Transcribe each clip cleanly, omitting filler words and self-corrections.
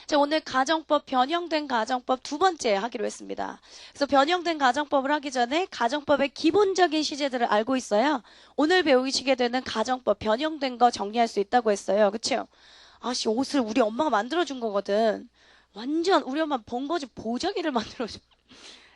자, 오늘 가정법, 변형된 가정법 두 번째 하기로 했습니다. 그래서 변형된 가정법을 하기 전에 가정법의 기본적인 시제들을 알고 있어야 오늘 배우시게 되는 가정법, 변형된 거 정리할 수 있다고 했어요. 그쵸? 아씨, 옷을 우리 엄마가 만들어준 거거든. 완전 우리 엄마 번거지 보자기를 만들어줘.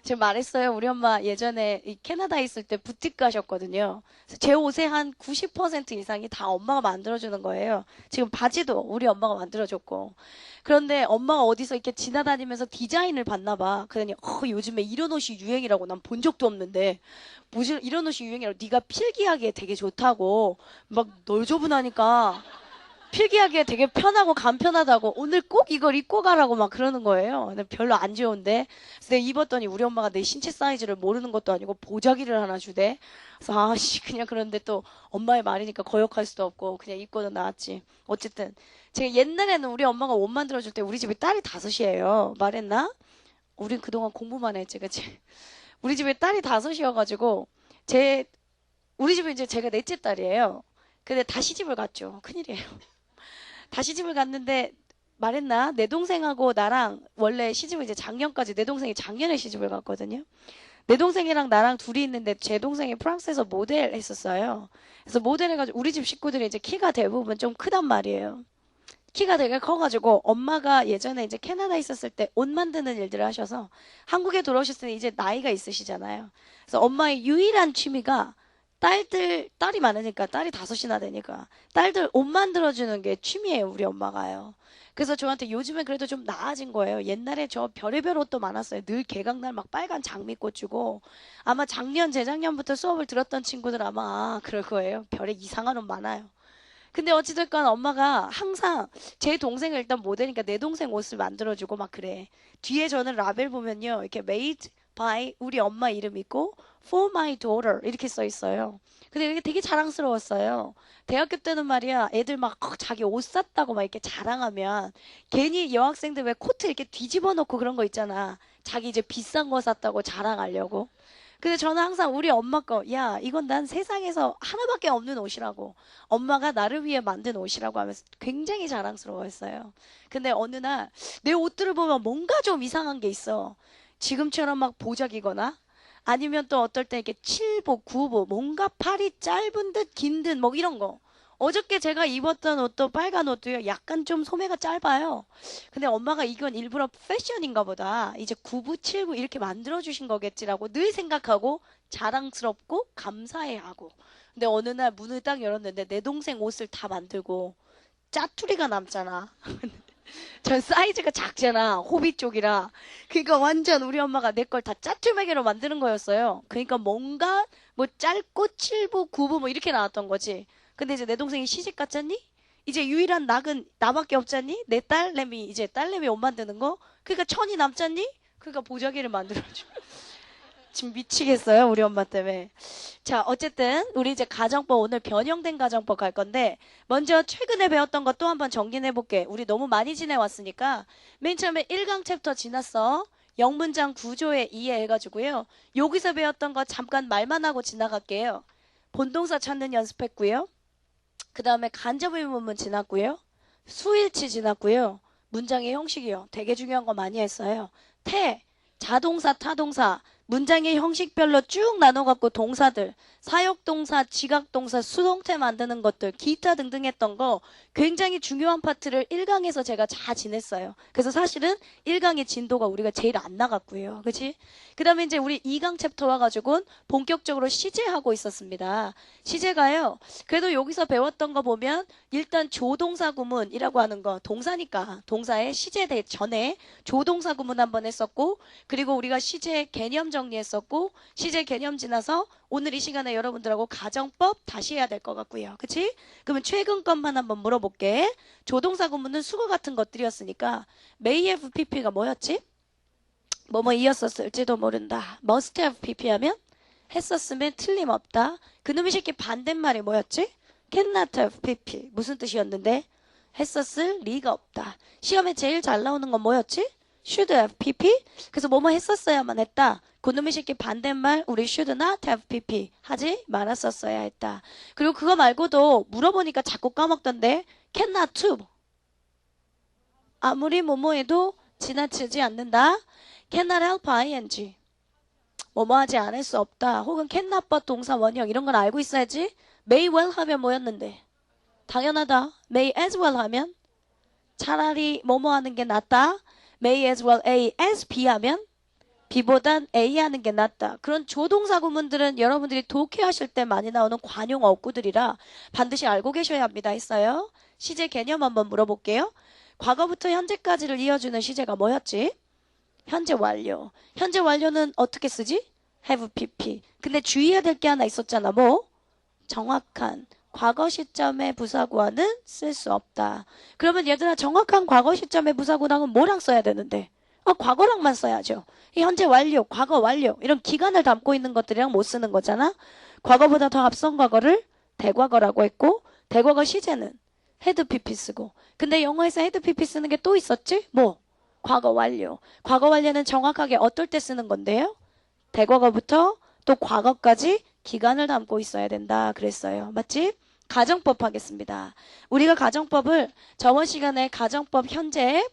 제가 말했어요. 우리 엄마 예전에 이 캐나다에 있을 때 부티크 하셨거든요. 그래서 제 옷의 한 90% 이상이 다 엄마가 만들어주는 거예요. 지금 바지도 우리 엄마가 만들어줬고. 그런데 엄마가 어디서 이렇게 지나다니면서 디자인을 봤나 봐. 그러더니 요즘에 이런 옷이 유행이라고 난 본 적도 없는데 무슨 이런 옷이 유행이라고 네가 필기하기에 되게 좋다고 막 널저분하니까 필기하기에 되게 편하고 간편하다고 오늘 꼭 이걸 입고 가라고 막 그러는 거예요. 근데 별로 안 좋은데. 그래서 내가 입었더니 우리 엄마가 내 신체 사이즈를 모르는 것도 아니고 보자기를 하나 주대. 그래서 아씨 그냥 그런데 또 엄마의 말이니까 거역할 수도 없고 그냥 입고는 나왔지. 어쨌든 제가 옛날에는 우리 엄마가 옷 만들어줄 때 우리 집에 딸이 다섯이에요. 말했나? 우린 그동안 공부만 했지, 그치? 우리 집에 딸이 다섯이어가지고 제 우리 집에 이제 제가 넷째 딸이에요. 근데 다 시집을 갔죠. 큰일이에요. 다시 집을 갔는데 말했나? 내 동생하고 나랑 원래 시집을 이제 작년까지 내 동생이 작년에 시집을 갔거든요. 내 동생이랑 나랑 둘이 있는데 제 동생이 프랑스에서 모델 했었어요. 그래서 모델 해가지고 우리 집 식구들이 이제 키가 대부분 좀 크단 말이에요. 키가 되게 커가지고 엄마가 예전에 이제 캐나다에 있었을 때 옷 만드는 일들을 하셔서 한국에 돌아오셨을 때 이제 나이가 있으시잖아요. 그래서 엄마의 유일한 취미가 딸이 많으니까 딸이 다섯이나 되니까 딸들 옷 만들어주는 게 취미예요, 우리 엄마가요. 그래서 저한테 요즘엔 그래도 좀 나아진 거예요. 옛날에 저 별의별 옷도 많았어요. 늘 개강날 막 빨간 장미꽃 주고 아마 작년, 재작년부터 수업을 들었던 친구들 아마 그럴 거예요. 별의 이상한 옷 많아요. 근데 어찌됐건 엄마가 항상 제 동생을 일단 모델이니까 내 동생 옷을 만들어주고 막 그래. 뒤에 저는 라벨 보면요. 이렇게 made by 우리 엄마 이름 있고 for my daughter 이렇게 써 있어요. 근데 이게 되게 자랑스러웠어요. 대학교 때는 말이야 애들 막 자기 옷 샀다고 막 이렇게 자랑하면 괜히 여학생들 왜 코트 이렇게 뒤집어 놓고 그런 거 있잖아. 자기 이제 비싼 거 샀다고 자랑하려고. 근데 저는 항상 우리 엄마 거, 야, 이건 난 세상에서 하나밖에 없는 옷이라고. 엄마가 나를 위해 만든 옷이라고 하면서 굉장히 자랑스러워했어요. 근데 어느 날 내 옷들을 보면 뭔가 좀 이상한 게 있어. 지금처럼 막 보자기거나 아니면 또 어떨 때 이렇게 칠보, 구보, 뭔가 팔이 짧은 듯 긴 듯 뭐 이런 거. 어저께 제가 입었던 옷도 빨간 옷도요. 약간 좀 소매가 짧아요. 근데 엄마가 이건 일부러 패션인가 보다. 이제 9부, 7부 이렇게 만들어주신 거겠지라고 늘 생각하고 자랑스럽고 감사해하고. 근데 어느 날 문을 딱 열었는데 내 동생 옷을 다 만들고 짜투리가 남잖아. 전 사이즈가 작잖아. 호비 쪽이라. 그러니까 완전 우리 엄마가 내 걸 다 짜투매개로 만드는 거였어요. 그러니까 뭔가 뭐 짧고 7부, 9부 뭐 이렇게 나왔던 거지. 근데 이제 내 동생이 시집 갔잖니? 이제 유일한 낙은 나밖에 없잖니? 내 딸내미 이제 딸내미 옷 만드는 거? 그러니까 천이 남잖니? 그러니까 보자기를 만들어줘. 지금 미치겠어요, 우리 엄마 때문에. 자, 어쨌든 우리 이제 가정법 오늘 변형된 가정법 갈 건데 먼저 최근에 배웠던 것 또 한번 정리해 볼게. 우리 너무 많이 지내왔으니까 맨 처음에 1강 챕터 지났어. 영문장 구조에 이해해가지고요. 여기서 배웠던 거 잠깐 말만 하고 지나갈게요. 본동사 찾는 연습했고요. 그 다음에 간접의문문 지났고요. 수일치 지났고요. 문장의 형식이요. 되게 중요한 거 많이 했어요. 자동사, 타동사, 문장의 형식별로 쭉 나눠갖고 동사들, 사역동사, 지각동사, 수동태 만드는 것들, 기타 등등 했던 거 굉장히 중요한 파트를 1강에서 제가 다 지냈어요. 그래서 사실은 1강의 진도가 우리가 제일 안 나갔고요. 그치? 그 다음에 이제 우리 2강 챕터 와가지고는 본격적으로 시제하고 있었습니다. 시제가요. 그래도 여기서 배웠던 거 보면 일단 조동사 구문이라고 하는 거, 동사니까 동사의 시제 전에 조동사 구문 한번 했었고 그리고 우리가 시제 개념 정리했었고 시제 개념 지나서 오늘 이 시간에 여러분들하고 가정법 다시 해야 될 것 같고요. 그치? 그러면 최근 것만 한번 물어볼게. 조동사 구문은 수거 같은 것들이었으니까 may have pp가 뭐였지? 뭐뭐 이었었을지도 모른다. must have pp 하면 했었으면 틀림없다. 그놈의 새끼 반대말이 뭐였지? cannot have pp. 무슨 뜻이었는데? 했었을 리가 없다. 시험에 제일 잘 나오는 건 뭐였지? should have pp. 그래서 뭐뭐 했었어야만 했다. 그놈의 새끼 반대말 우리 should not have pp. 하지 말았었어야 했다. 그리고 그거 말고도 물어보니까 자꾸 까먹던데 cannot to. 아무리 뭐뭐해도 지나치지 않는다. cannot help ing. 뭐뭐 하지 않을 수 없다. 혹은 cannot but 동사 원형 이런 건 알고 있어야지. may well 하면 뭐였는데? 당연하다. may as well 하면 차라리 뭐뭐 하는 게 낫다. may as well A as B 하면 B보단 A 하는 게 낫다. 그런 조동사 구문들은 여러분들이 독해하실 때 많이 나오는 관용 어구들이라 반드시 알고 계셔야 합니다. 했어요. 시제 개념 한번 물어볼게요. 과거부터 현재까지를 이어주는 시제가 뭐였지? 현재 완료. 현재 완료는 어떻게 쓰지? have pp. 근데 주의해야 될 게 하나 있었잖아. 뭐? 정확한 과거 시점의 부사구어는 쓸 수 없다. 그러면 얘들아 정확한 과거 시점의 부사구어는 뭐랑 써야 되는데? 과거랑만 써야죠. 이 현재 완료, 과거 완료 이런 기간을 담고 있는 것들이랑 못 쓰는 거잖아. 과거보다 더 앞선 과거를 대과거라고 했고 대과거 시제는 had pp 쓰고 근데 영어에서 had pp 쓰는 게 또 있었지? 뭐? 과거 완료. 과거 완료는 정확하게 어떨 때 쓰는 건데요? 대과거부터 또 과거까지 기간을 담고 있어야 된다 그랬어요. 맞지? 가정법 하겠습니다. 우리가 가정법을 저번 시간에 가정법 현재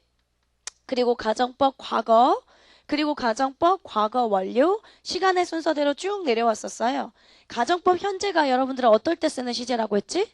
그리고 가정법 과거 그리고 가정법 과거 완료 시간의 순서대로 쭉 내려왔었어요. 가정법 현재가 여러분들은 어떨 때 쓰는 시제라고 했지?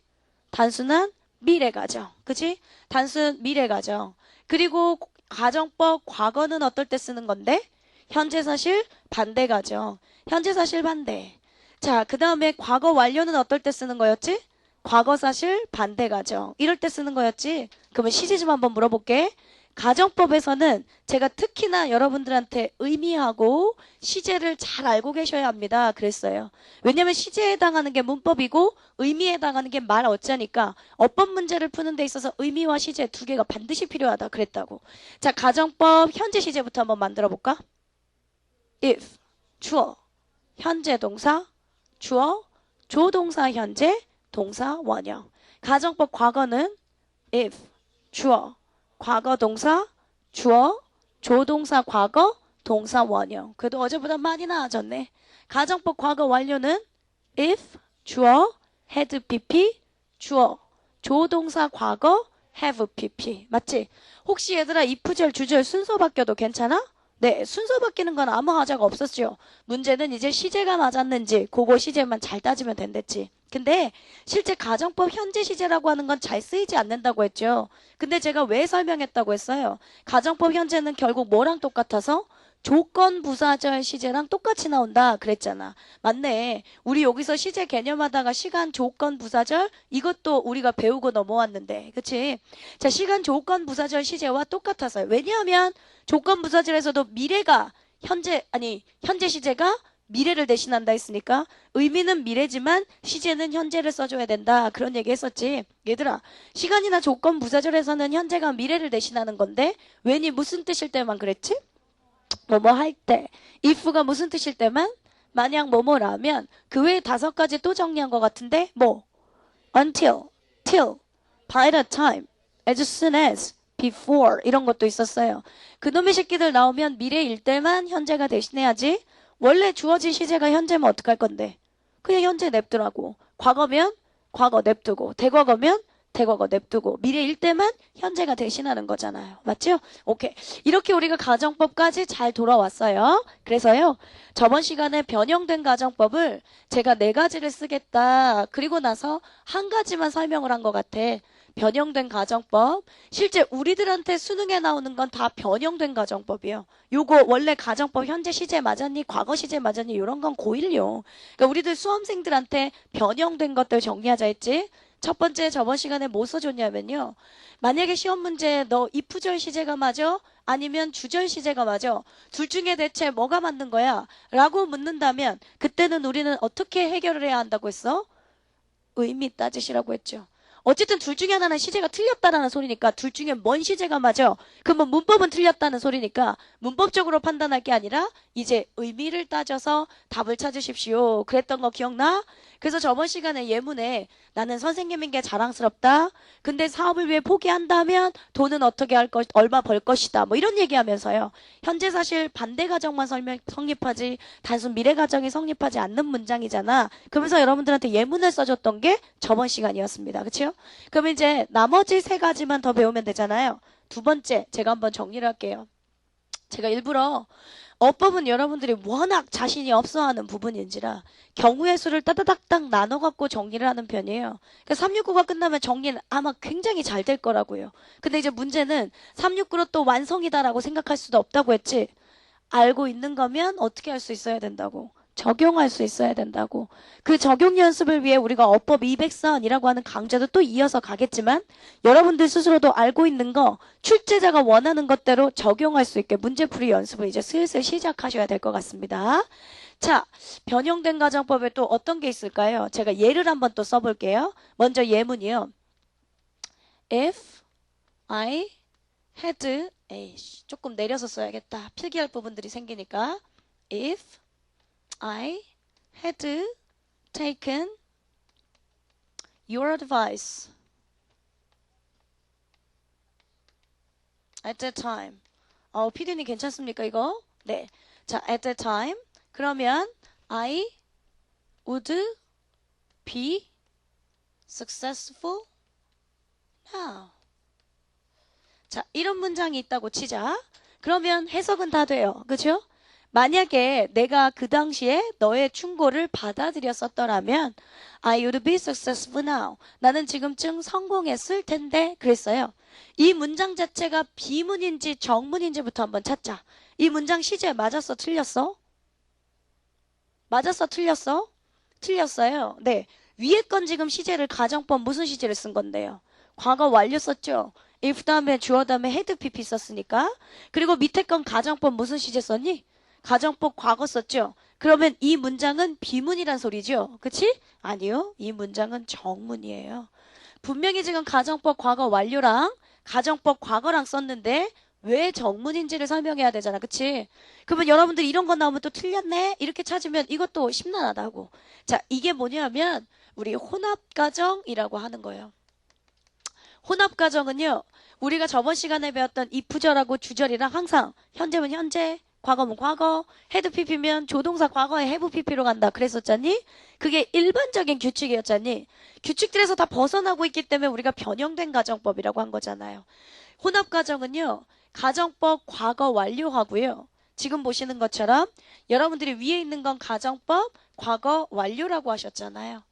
단순한 미래 가정. 그치? 단순 미래 가정. 그리고 가정법 과거는 어떨 때 쓰는 건데? 현재 사실 반대 가정. 현재 사실 반대. 자, 그 다음에 과거 완료는 어떨 때 쓰는 거였지? 과거 사실 반대 가정. 이럴 때 쓰는 거였지? 그러면 시제 좀 한번 물어볼게. 가정법에서는 제가 특히나 여러분들한테 의미하고 시제를 잘 알고 계셔야 합니다. 그랬어요. 왜냐면 시제에 해당하는 게 문법이고 의미에 해당하는 게 말 어짜니까 어법 문제를 푸는 데 있어서 의미와 시제 두 개가 반드시 필요하다 그랬다고. 자, 가정법 현재 시제부터 한번 만들어 볼까? if, 주어, 현재 동사, 주어, 조동사 현재, 동사 원형. 가정법 과거는 if, 주어, 과거 동사, 주어, 조동사 과거, 동사 원형. 그래도 어제보다 많이 나아졌네. 가정법 과거 완료는 if, 주어, had pp, 주어, 조동사 과거, have pp. 맞지? 혹시 얘들아 if절, 주절 순서 바뀌어도 괜찮아? 네, 순서 바뀌는 건 아무 하자가 없었죠. 문제는 이제 시제가 맞았는지 그거 시제만 잘 따지면 된댔지. 근데 실제 가정법 현재 시제라고 하는 건 잘 쓰이지 않는다고 했죠. 근데 제가 왜 설명했다고 했어요? 가정법 현재는 결국 뭐랑 똑같아서? 조건 부사절 시제랑 똑같이 나온다 그랬잖아. 맞네. 우리 여기서 시제 개념하다가 시간 조건 부사절 이것도 우리가 배우고 넘어왔는데 그치? 자, 시간 조건 부사절 시제와 똑같아서요. 왜냐하면 조건 부사절에서도 미래가 현재 시제가 미래를 대신한다 했으니까 의미는 미래지만 시제는 현재를 써줘야 된다 그런 얘기 했었지. 얘들아 시간이나 조건 부사절에서는 현재가 미래를 대신하는 건데 왠이 무슨 뜻일 때만 그랬지? 뭐뭐 할 때. if가 무슨 뜻일 때만? 만약 뭐뭐라면 그 외에 5가지 또 정리한 것 같은데 뭐? until, till, by the time, as soon as, before 이런 것도 있었어요. 그놈의 새끼들 나오면 미래일 때만 현재가 대신해야지. 원래 주어진 시제가 현재면 어떡할 건데? 그냥 현재 냅두라고. 과거면 과거 냅두고 대과거면 대과거 냅두고 미래일 때만 현재가 대신하는 거잖아요. 맞죠? 오케이. 이렇게 우리가 가정법까지 잘 돌아왔어요. 그래서요. 저번 시간에 변형된 가정법을 제가 4가지를 쓰겠다. 그리고 나서 한 가지만 설명을 한 것 같아. 변형된 가정법. 실제 우리들한테 수능에 나오는 건 다 변형된 가정법이에요. 요거 원래 가정법 현재 시제 맞았니? 과거 시제 맞았니? 이런 건 고1용. 그러니까 우리들 수험생들한테 변형된 것들 정리하자 했지. 첫 번째 저번 시간에 뭐 써줬냐면요. 만약에 시험 문제 너 if절 시제가 맞아? 아니면 주절 시제가 맞아? 둘 중에 대체 뭐가 맞는 거야? 라고 묻는다면 그때는 우리는 어떻게 해결을 해야 한다고 했어? 의미 따지시라고 했죠. 어쨌든 둘 중에 하나는 시제가 틀렸다라는 소리니까 둘 중에 뭔 시제가 맞아? 그러면 문법은 틀렸다는 소리니까 문법적으로 판단할 게 아니라 이제 의미를 따져서 답을 찾으십시오. 그랬던 거 기억나? 그래서 저번 시간에 예문에 나는 선생님인 게 자랑스럽다. 근데 사업을 위해 포기한다면 돈은 어떻게 할 것, 얼마 벌 것이다. 뭐 이런 얘기하면서요. 현재 사실 반대 가정만 성립하지 단순 미래 가정이 성립하지 않는 문장이잖아. 그러면서 여러분들한테 예문을 써줬던 게 저번 시간이었습니다. 그렇죠? 그럼 이제 나머지 3가지만 더 배우면 되잖아요. 두 번째, 제가 한번 정리를 할게요. 제가 일부러 어법은 여러분들이 워낙 자신이 없어하는 부분인지라 경우의 수를 따다닥닥 나눠갖고 정리를 하는 편이에요. 그러니까 369가 끝나면 정리는 아마 굉장히 잘 될 거라고요. 근데 이제 문제는 369로 또 완성이다라고 생각할 수도 없다고 했지. 알고 있는 거면 어떻게 할 수 있어야 된다고. 적용할 수 있어야 된다고. 그 적용 연습을 위해 우리가 어법 200선이라고 하는 강좌도 또 이어서 가겠지만 여러분들 스스로도 알고 있는 거 출제자가 원하는 것대로 적용할 수 있게 문제풀이 연습을 이제 슬슬 시작하셔야 될 것 같습니다. 자, 변형된 가정법에 또 어떤 게 있을까요? 제가 예를 한번 또 써볼게요. 먼저 예문이요. If I had 조금 내려서 써야겠다. 필기할 부분들이 생기니까 If I had taken your advice at that time. PD님 괜찮습니까, 이거? 네. 자, at that time. 그러면 I would be successful now. 자, 이런 문장이 있다고 치자. 그러면 해석은 다 돼요. 그죠? 만약에 내가 그 당시에 너의 충고를 받아들였었더라면 I would be successful now. 나는 지금쯤 성공했을 텐데 그랬어요. 이 문장 자체가 비문인지 정문인지부터 한번 찾자. 이 문장 시제 맞았어? 틀렸어? 맞았어? 틀렸어? 틀렸어요. 네. 위에 건 지금 시제를 가정법 무슨 시제를 쓴 건데요? 과거 완료 썼죠? if 다음에 주어 다음에 had pp 썼으니까. 그리고 밑에 건 가정법 무슨 시제 썼니? 가정법 과거 썼죠? 그러면 이 문장은 비문이란 소리죠? 그치? 아니요. 이 문장은 정문이에요. 분명히 지금 가정법 과거 완료랑 가정법 과거랑 썼는데 왜 정문인지를 설명해야 되잖아. 그치? 그러면 여러분들 이런 거 나오면 또 틀렸네? 이렇게 찾으면 이것도 심란하다고. 자, 이게 뭐냐면 우리 혼합가정이라고 하는 거예요. 혼합가정은요. 우리가 저번 시간에 배웠던 if절하고 주절이랑 항상 현재면 현재, 과거면 과거, had pp면 조동사 과거에 have pp로 간다 그랬었잖니? 그게 일반적인 규칙이었잖니? 규칙들에서 다 벗어나고 있기 때문에 우리가 변형된 가정법이라고 한 거잖아요. 혼합가정은요. 가정법 과거 완료하고요. 지금 보시는 것처럼 여러분들이 위에 있는 건 가정법 과거 완료라고 하셨잖아요.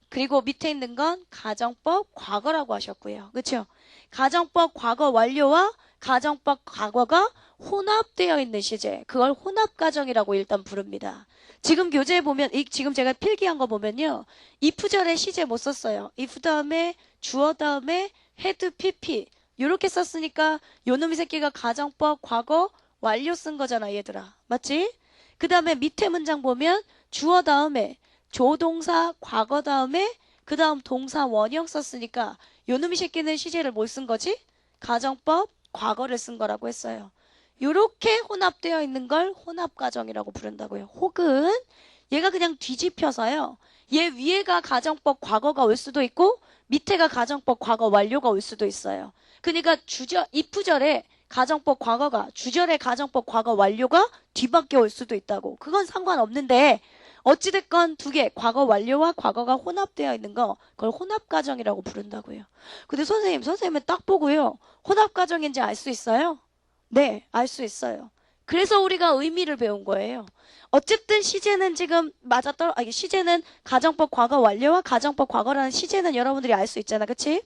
그리고 밑에 있는 건 가정법 과거라고 하셨고요. 그렇죠? 가정법 과거 완료와 가정법 과거가 혼합되어 있는 시제. 그걸 혼합가정이라고 일단 부릅니다. 지금 교재에 보면 지금 제가 필기한 거 보면요. if절에 시제 못 썼어요. if 다음에 주어 다음에 had pp 이렇게 썼으니까 요놈의 새끼가 가정법 과거 완료 쓴 거잖아 얘들아. 맞지? 그 다음에 밑에 문장 보면 주어 다음에 조동사 과거 다음에 그 다음 동사 원형 썼으니까 요놈의 새끼는 시제를 뭘 쓴 거지? 가정법 과거를 쓴 거라고 했어요. 요렇게 혼합되어 있는 걸 혼합가정이라고 부른다고요. 혹은 얘가 그냥 뒤집혀서요. 얘 위에가 가정법 과거가 올 수도 있고 밑에가 가정법 과거 완료가 올 수도 있어요. 그러니까 if절에 가정법 과거가 주절에 가정법 과거 완료가 뒤바뀌어 올 수도 있다고. 그건 상관없는데 어찌됐건 두 개, 과거 완료와 과거가 혼합되어 있는 거, 그걸 혼합가정이라고 부른다고요. 근데 선생님은 딱 보고요. 혼합가정인지 알 수 있어요? 네, 알 수 있어요. 그래서 우리가 의미를 배운 거예요. 어쨌든 시제는 지금 시제는 가정법 과거 완료와 가정법 과거라는 시제는 여러분들이 알 수 있잖아. 그치?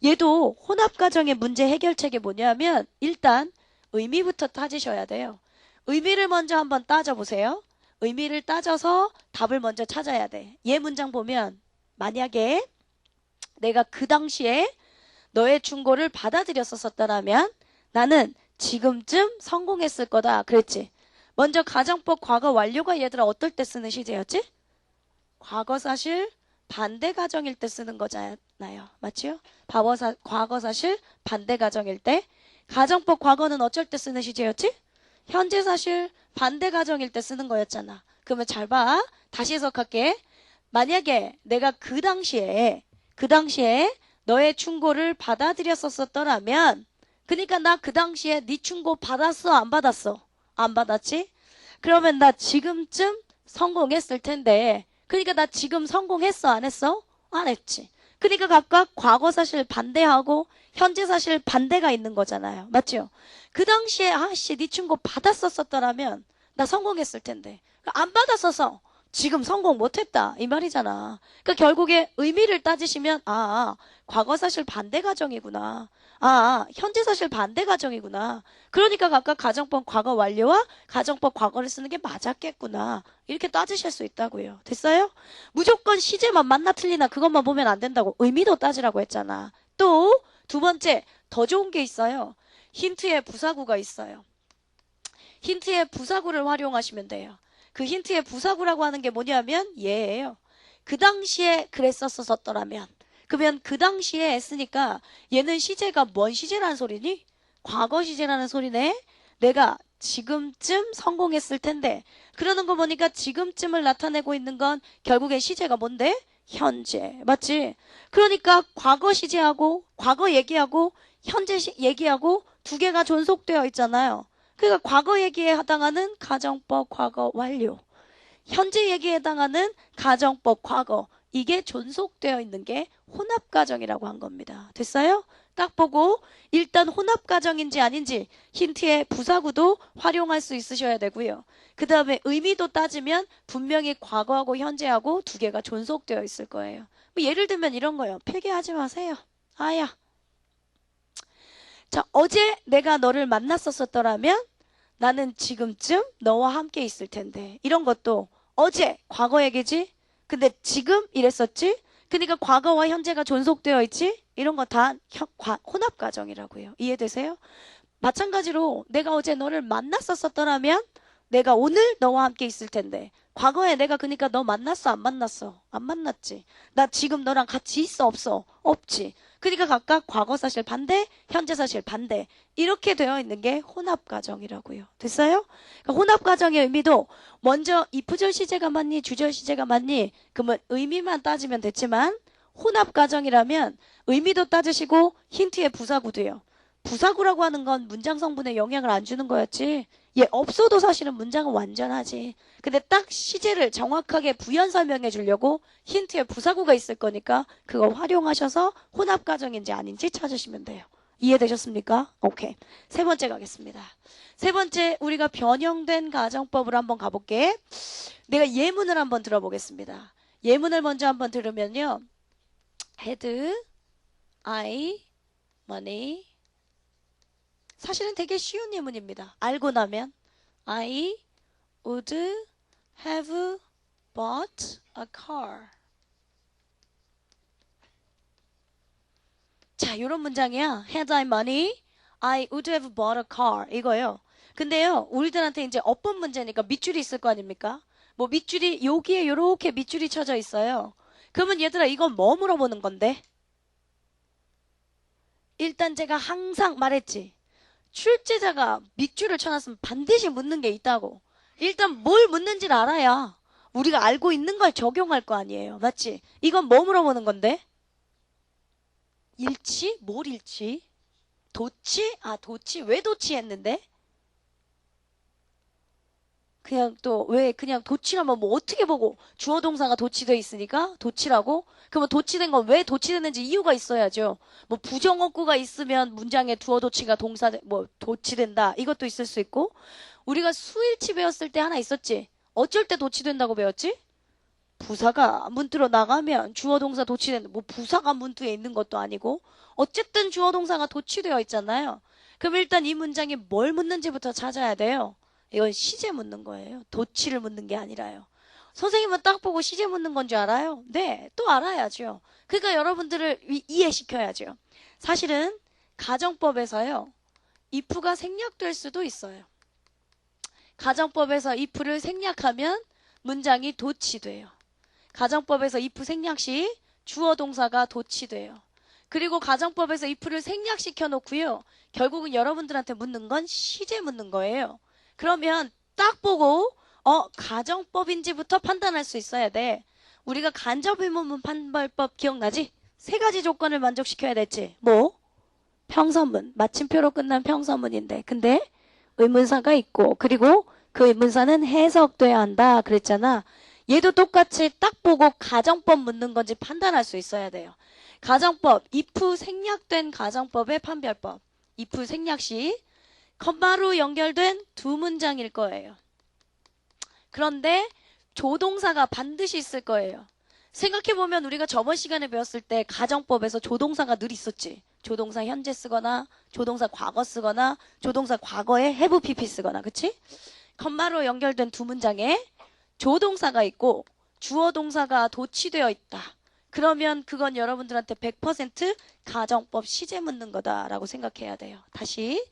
얘도 혼합가정의 문제 해결책이 뭐냐면 일단 의미부터 따지셔야 돼요. 의미를 먼저 한번 따져보세요. 의미를 따져서 답을 먼저 찾아야 돼. 얘 문장 보면 만약에 내가 그 당시에 너의 충고를 받아들였었다면 나는 지금쯤 성공했을 거다. 그랬지? 먼저 가정법 과거 완료가 얘들아 어떨 때 쓰는 시제였지? 과거사실 반대 가정일 때 쓰는 거잖아요. 맞죠? 과거사실 반대 가정일 때. 가정법 과거는 어쩔 때 쓰는 시제였지? 현재사실 반대 가정일 때 쓰는 거였잖아. 그러면 잘 봐. 다시 해석할게. 만약에 내가 그 당시에 너의 충고를 받아들였었더라면 그러니까 나 그 당시에 네 충고 받았어? 안 받았어? 안 받았지? 그러면 나 지금쯤 성공했을 텐데 그러니까 나 지금 성공했어? 안 했어? 안 했지. 그러니까 각각 과거 사실 반대하고 현재 사실 반대가 있는 거잖아요. 맞죠? 그 당시에 아씨 네 친구 받았었더라면 나 성공했을 텐데 안 받았어서 지금 성공 못했다 이 말이잖아. 그러니까 결국에 의미를 따지시면 과거 사실 반대 가정이구나. 현재 사실 반대 가정이구나. 그러니까 각각 가정법 과거 완료와 가정법 과거를 쓰는 게 맞았겠구나. 이렇게 따지실 수 있다고요. 됐어요? 무조건 시제만 맞나 틀리나 그것만 보면 안 된다고. 의미도 따지라고 했잖아. 또 두 번째 더 좋은 게 있어요. 힌트에 부사구가 있어요. 힌트에 부사구를 활용하시면 돼요. 그 힌트의 부사구라고 하는 게 뭐냐면 얘예요. 그 당시에 그랬었더라면. 그러면 그 당시에 했으니까 얘는 시제가 뭔 시제라는 소리니? 과거 시제라는 소리네. 내가 지금쯤 성공했을 텐데. 그러는 거 보니까 지금쯤을 나타내고 있는 건 결국엔 시제가 뭔데? 현재. 맞지? 그러니까 과거 시제하고 과거 얘기하고 현재 얘기하고 두 개가 존속되어 있잖아요. 그러니까 과거 얘기에 해당하는 가정법 과거 완료. 현재 얘기에 해당하는 가정법 과거. 이게 존속되어 있는 게 혼합가정이라고 한 겁니다. 됐어요? 딱 보고 일단 혼합가정인지 아닌지 힌트의 부사구도 활용할 수 있으셔야 되고요. 그 다음에 의미도 따지면 분명히 과거하고 현재하고 두 개가 존속되어 있을 거예요. 뭐 예를 들면 이런 거요. 필기하지 마세요. 자, 어제 내가 너를 만났었더라면 나는 지금쯤 너와 함께 있을 텐데. 이런 것도 어제 과거 얘기지? 근데 지금 이랬었지? 그러니까 과거와 현재가 존속되어 있지? 이런 거 다 혼합가정이라고요. 이해되세요? 마찬가지로 내가 어제 너를 만났었더라면 내가 오늘 너와 함께 있을 텐데 과거에 내가 그러니까 너 만났어 안 만났어? 안 만났지. 나 지금 너랑 같이 있어 없어? 없지. 그러니까 각각 과거 사실 반대, 현재 사실 반대 이렇게 되어 있는 게 혼합가정이라고요. 됐어요? 그러니까 혼합가정의 의미도 먼저 이프절 시제가 맞니 주절 시제가 맞니 그러면 의미만 따지면 됐지만 혼합가정이라면 의미도 따지시고 힌트의 부사구도요. 부사구라고 하는 건 문장 성분에 영향을 안 주는 거였지. 얘 없어도 사실은 문장은 완전하지. 근데 딱 시제를 정확하게 부연 설명해 주려고 힌트에 부사구가 있을 거니까 그거 활용하셔서 혼합가정인지 아닌지 찾으시면 돼요. 이해되셨습니까? 오케이. 세 번째 가겠습니다. 세 번째 우리가 변형된 가정법으로 한번 가볼게. 내가 예문을 한번 들어보겠습니다. 예문을 먼저 한번 들으면요. had, I, money. 사실은 되게 쉬운 예문입니다. 알고 나면 I would have bought a car. 자, 이런 문장이야. Had I money, I would have bought a car. 이거예요. 근데요, 우리들한테 이제 어법 문제니까 밑줄이 있을 거 아닙니까? 뭐 밑줄이 여기에 이렇게 밑줄이 쳐져 있어요. 그러면 얘들아 이건 뭐 물어보는 건데? 일단 제가 항상 말했지. 출제자가 밑줄을 쳐놨으면 반드시 묻는 게 있다고. 일단 뭘 묻는지를 알아야 우리가 알고 있는 걸 적용할 거 아니에요. 맞지? 이건 뭐 물어보는 건데? 일치? 뭘 일치? 도치? 도치. 왜 도치했는데? 그냥 또 왜 그냥 도치라면 뭐 어떻게 보고 주어 동사가 도치되어 있으니까 도치라고? 그러면 도치된 건 왜 도치됐는지 이유가 있어야죠. 뭐 부정어구가 있으면 문장에 두어 도치가 동사 뭐 도치된다 이것도 있을 수 있고 우리가 수일치 배웠을 때 하나 있었지. 어쩔 때 도치된다고 배웠지? 부사가 문투로 나가면 주어 동사 도치된다. 뭐 부사가 문투에 있는 것도 아니고 어쨌든 주어 동사가 도치되어 있잖아요. 그럼 일단 이 문장이 뭘 묻는지부터 찾아야 돼요. 이건 시제 묻는 거예요. 도치를 묻는 게 아니라요. 선생님은 딱 보고 시제 묻는 건 줄 알아요? 네, 또 알아야죠. 그러니까 여러분들을 이해시켜야죠. 사실은 가정법에서요. if가 생략될 수도 있어요. 가정법에서 if를 생략하면 문장이 도치돼요. 가정법에서 if 생략 시 주어 동사가 도치돼요. 그리고 가정법에서 if를 생략시켜 놓고요. 결국은 여러분들한테 묻는 건 시제 묻는 거예요. 그러면 딱 보고 가정법인지부터 판단할 수 있어야 돼. 우리가 간접의문문 판별법 기억나지? 세 가지 조건을 만족시켜야 됐지. 뭐? 평서문. 마침표로 끝난 평서문인데 근데 의문사가 있고 그리고 그 의문사는 해석돼야 한다 그랬잖아. 얘도 똑같이 딱 보고 가정법 묻는 건지 판단할 수 있어야 돼요. 가정법, if 생략된 가정법의 판별법. if 생략 시 컴마로 연결된 두 문장일 거예요. 그런데 조동사가 반드시 있을 거예요. 생각해보면 우리가 저번 시간에 배웠을 때 가정법에서 조동사가 늘 있었지. 조동사 현재 쓰거나 조동사 과거 쓰거나 조동사 과거에 have pp 쓰거나 그치? 컴마로 연결된 두 문장에 조동사가 있고 주어 동사가 도치되어 있다. 그러면 그건 여러분들한테 100% 가정법 시제 묻는 거다라고 생각해야 돼요. 다시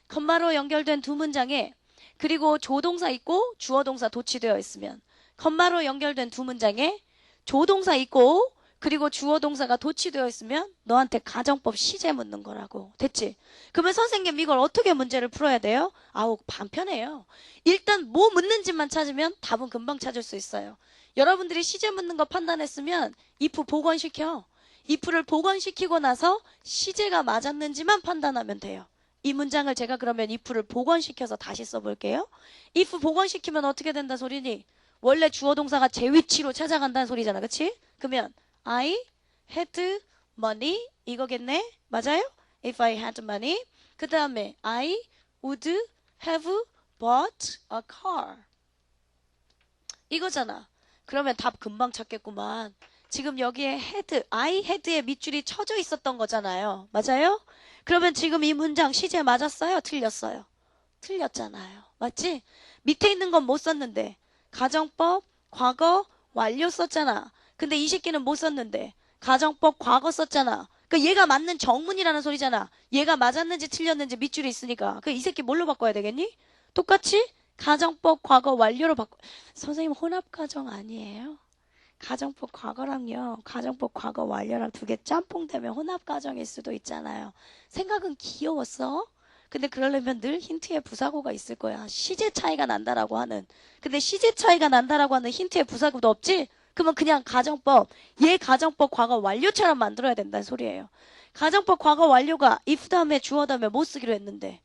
컴마로 연결된 두 문장에 그리고 조동사 있고 주어 동사 도치되어 있으면 컴마로 연결된 두 문장에 조동사 있고 그리고 주어 동사가 도치되어 있으면 너한테 가정법 시제 묻는 거라고. 됐지? 그러면 선생님 이걸 어떻게 문제를 풀어야 돼요? 아우 간편해요. 일단 뭐 묻는지만 찾으면 답은 금방 찾을 수 있어요. 여러분들이 시제 묻는 거 판단했으면 if 복원시켜. if를 복원시키고 나서 시제가 맞았는지만 판단하면 돼요. 이 문장을 제가 그러면 if를 복원시켜서 다시 써볼게요. if 복원시키면 어떻게 된다 소리니? 원래 주어 동사가 제 위치로 찾아간다는 소리잖아. 그치? 그러면 I had money 이거겠네? 맞아요? If I had money 그 다음에 I would have bought a car 이거잖아. 그러면 답 금방 찾겠구만. 지금 여기에 had, I had의 밑줄이 쳐져 있었던 거잖아요. 맞아요? 그러면 지금 이 문장 시제 맞았어요? 틀렸어요? 틀렸잖아요. 맞지? 밑에 있는 건 못 썼는데 가정법, 과거, 완료 썼잖아. 근데 이 새끼는 못 썼는데 가정법, 과거 썼잖아. 그 얘가 맞는 정문이라는 소리잖아. 얘가 맞았는지 틀렸는지 밑줄이 있으니까. 그 이 새끼 뭘로 바꿔야 되겠니? 똑같이 가정법, 과거, 완료로 바꿔. 선생님 혼합가정 아니에요? 가정법 과거랑요. 가정법 과거 완료랑 두 개 짬뽕되면 혼합가정일 수도 있잖아요. 생각은 귀여웠어? 근데 그러려면 늘 힌트에 부사고가 있을 거야. 시제 차이가 난다라고 하는. 근데 시제 차이가 난다라고 하는 힌트에 부사고도 없지? 그러면 그냥 가정법, 얘 가정법 과거 완료처럼 만들어야 된다는 소리예요. 가정법 과거 완료가 if 다음에 주어 다음에 뭐 쓰기로 했는데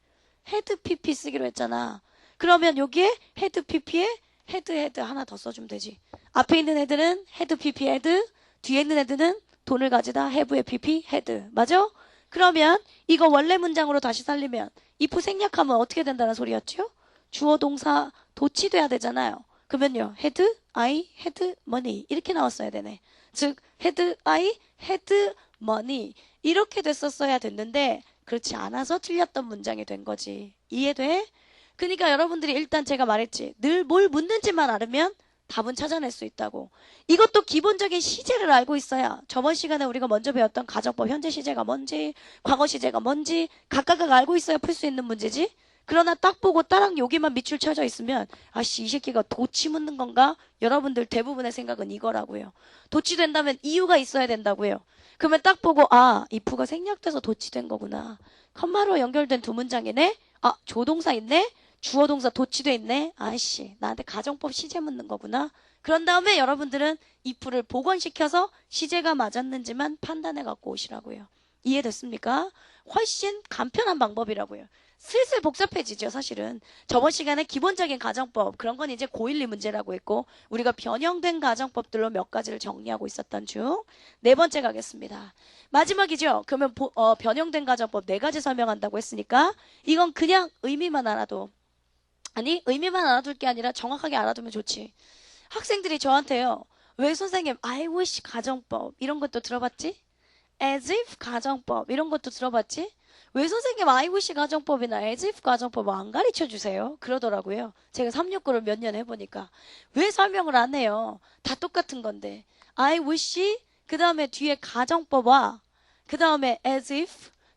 had pp 쓰기로 했잖아. 그러면 여기에 had pp에 had 하나 더 써주면 되지. 앞에 있는 애들은 had pp had, 뒤에 있는 애들은 돈을 가지다 have의 pp had. 맞아? 그러면 이거 원래 문장으로 다시 살리면 if 생략하면 어떻게 된다는 소리였죠? 주어 동사 도치돼야 되잖아요. 그러면요. had, I had money 이렇게 나왔어야 되네. 즉 had, I had money 이렇게 됐었어야 됐는데 그렇지 않아서 틀렸던 문장이 된 거지. 이해돼? 그러니까 여러분들이 일단 제가 말했지. 늘 뭘 묻는지만 알으면 답은 찾아낼 수 있다고. 이것도 기본적인 시제를 알고 있어야 저번 시간에 우리가 먼저 배웠던 가정법 현재 시제가 뭔지 과거 시제가 뭔지 각각 알고 있어야 풀 수 있는 문제지. 그러나 딱 보고 따랑 여기만 밑줄 쳐져 있으면 아씨 이 새끼가 도치 묻는 건가? 여러분들 대부분의 생각은 이거라고요. 도치된다면 이유가 있어야 된다고요. 그러면 딱 보고 아 if가 생략돼서 도치된 거구나. 컴마로 연결된 두 문장이네. 아 조동사 있네. 주어 동사 도치돼 있네. 아이씨 나한테 가정법 시제 묻는 거구나. 그런 다음에 여러분들은 if를 복원시켜서 시제가 맞았는지만 판단해 갖고 오시라고요. 이해됐습니까? 훨씬 간편한 방법이라고요. 슬슬 복잡해지죠 사실은. 저번 시간에 기본적인 가정법 그런 건 이제 고1, 2 문제라고 했고 우리가 변형된 가정법들로 몇 가지를 정리하고 있었던 중 네 번째 가겠습니다. 마지막이죠. 그러면 변형된 가정법 네 가지 설명한다고 했으니까 이건 그냥 의미만 알아도 아니 의미만 알아둘 게 아니라 정확하게 알아두면 좋지. 학생들이 저한테요. 왜 선생님 I wish 가정법 이런 것도 들어봤지? as if 가정법 이런 것도 들어봤지? 왜 선생님 I wish 가정법이나 as if 가정법 안 가르쳐 주세요? 그러더라고요. 제가 369를 몇 년 해보니까. 왜 설명을 안 해요? 다 똑같은 건데. I wish 그 다음에 뒤에 가정법과 그 다음에 as if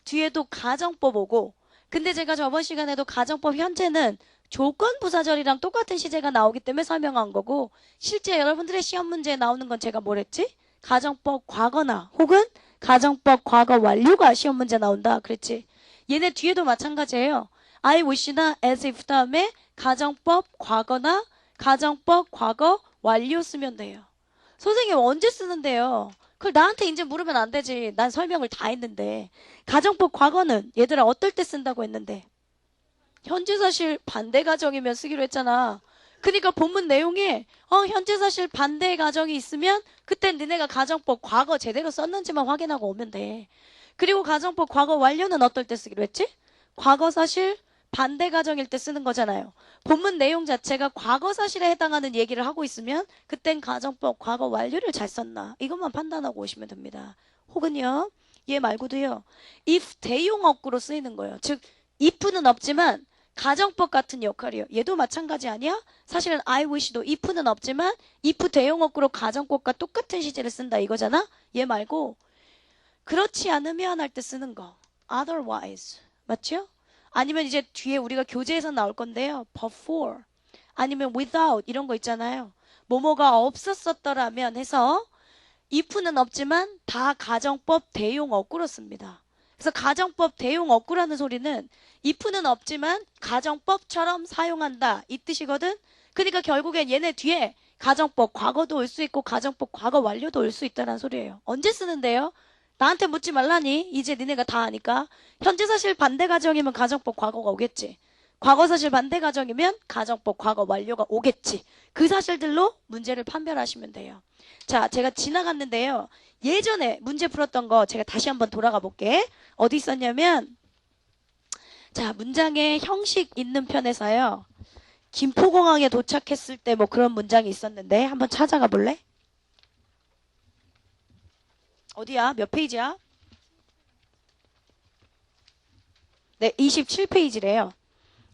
뒤에도 가정법 오고 근데 제가 저번 시간에도 가정법 현재는 조건부사절이랑 똑같은 시제가 나오기 때문에 설명한 거고 실제 여러분들의 시험 문제에 나오는 건 제가 뭐랬지? 가정법 과거나 혹은 가정법 과거 완료가 시험 문제 나온다 그랬지. 얘네 뒤에도 마찬가지예요. I wish나 as if 다음에 가정법 과거나 가정법 과거 완료 쓰면 돼요. 선생님 언제 쓰는데요? 그걸 나한테 이제 물으면 안 되지. 난 설명을 다 했는데. 가정법 과거는 얘들아 어떨 때 쓴다고 했는데 현재사실 반대 가정이면 쓰기로 했잖아. 그러니까 본문 내용에 현재 사실 반대 가정이 있으면 그때 니네가 가정법 과거 제대로 썼는지만 확인하고 오면 돼. 그리고 가정법 과거 완료는 어떨 때 쓰기로 했지? 과거 사실 반대 가정일 때 쓰는 거잖아요. 본문 내용 자체가 과거 사실에 해당하는 얘기를 하고 있으면 그땐 가정법 과거 완료를 잘 썼나 이것만 판단하고 오시면 됩니다. 혹은요. 얘 말고도요. if 대용어구로 쓰이는 거예요. 즉 if는 없지만 가정법 같은 역할이에요. 얘도 마찬가지 아니야? 사실은 I wish도 if는 없지만 if 대용어구로 가정법과 똑같은 시제를 쓴다 이거잖아? 얘 말고 그렇지 않으면 할 때 쓰는 거. otherwise. 맞죠? 아니면 이제 뒤에 우리가 교재에서 나올 건데요. but for. 아니면 without 이런 거 있잖아요. 뭐뭐가 없었었더라면 해서 if는 없지만 다 가정법 대용어구로 씁니다. 그래서 가정법 대용어구라는 소리는 if는 없지만 가정법처럼 사용한다 이 뜻이거든. 그러니까 결국엔 얘네 뒤에 가정법 과거도 올 수 있고 가정법 과거 완료도 올 수 있다는 소리예요. 언제 쓰는데요? 나한테 묻지 말라니. 이제 니네가 다 아니까. 현재 사실 반대 가정이면 가정법 과거가 오겠지. 과거 사실 반대 가정이면 가정법 과거 완료가 오겠지. 그 사실들로 문제를 판별하시면 돼요. 자, 제가 지나갔는데요. 예전에 문제 풀었던 거 제가 다시 한번 돌아가 볼게. 어디 있었냐면 자, 문장의 형식 있는 편에서요. 김포공항에 도착했을 때 뭐 그런 문장이 있었는데 한번 찾아가 볼래? 어디야? 몇 페이지야? 네, 27페이지래요.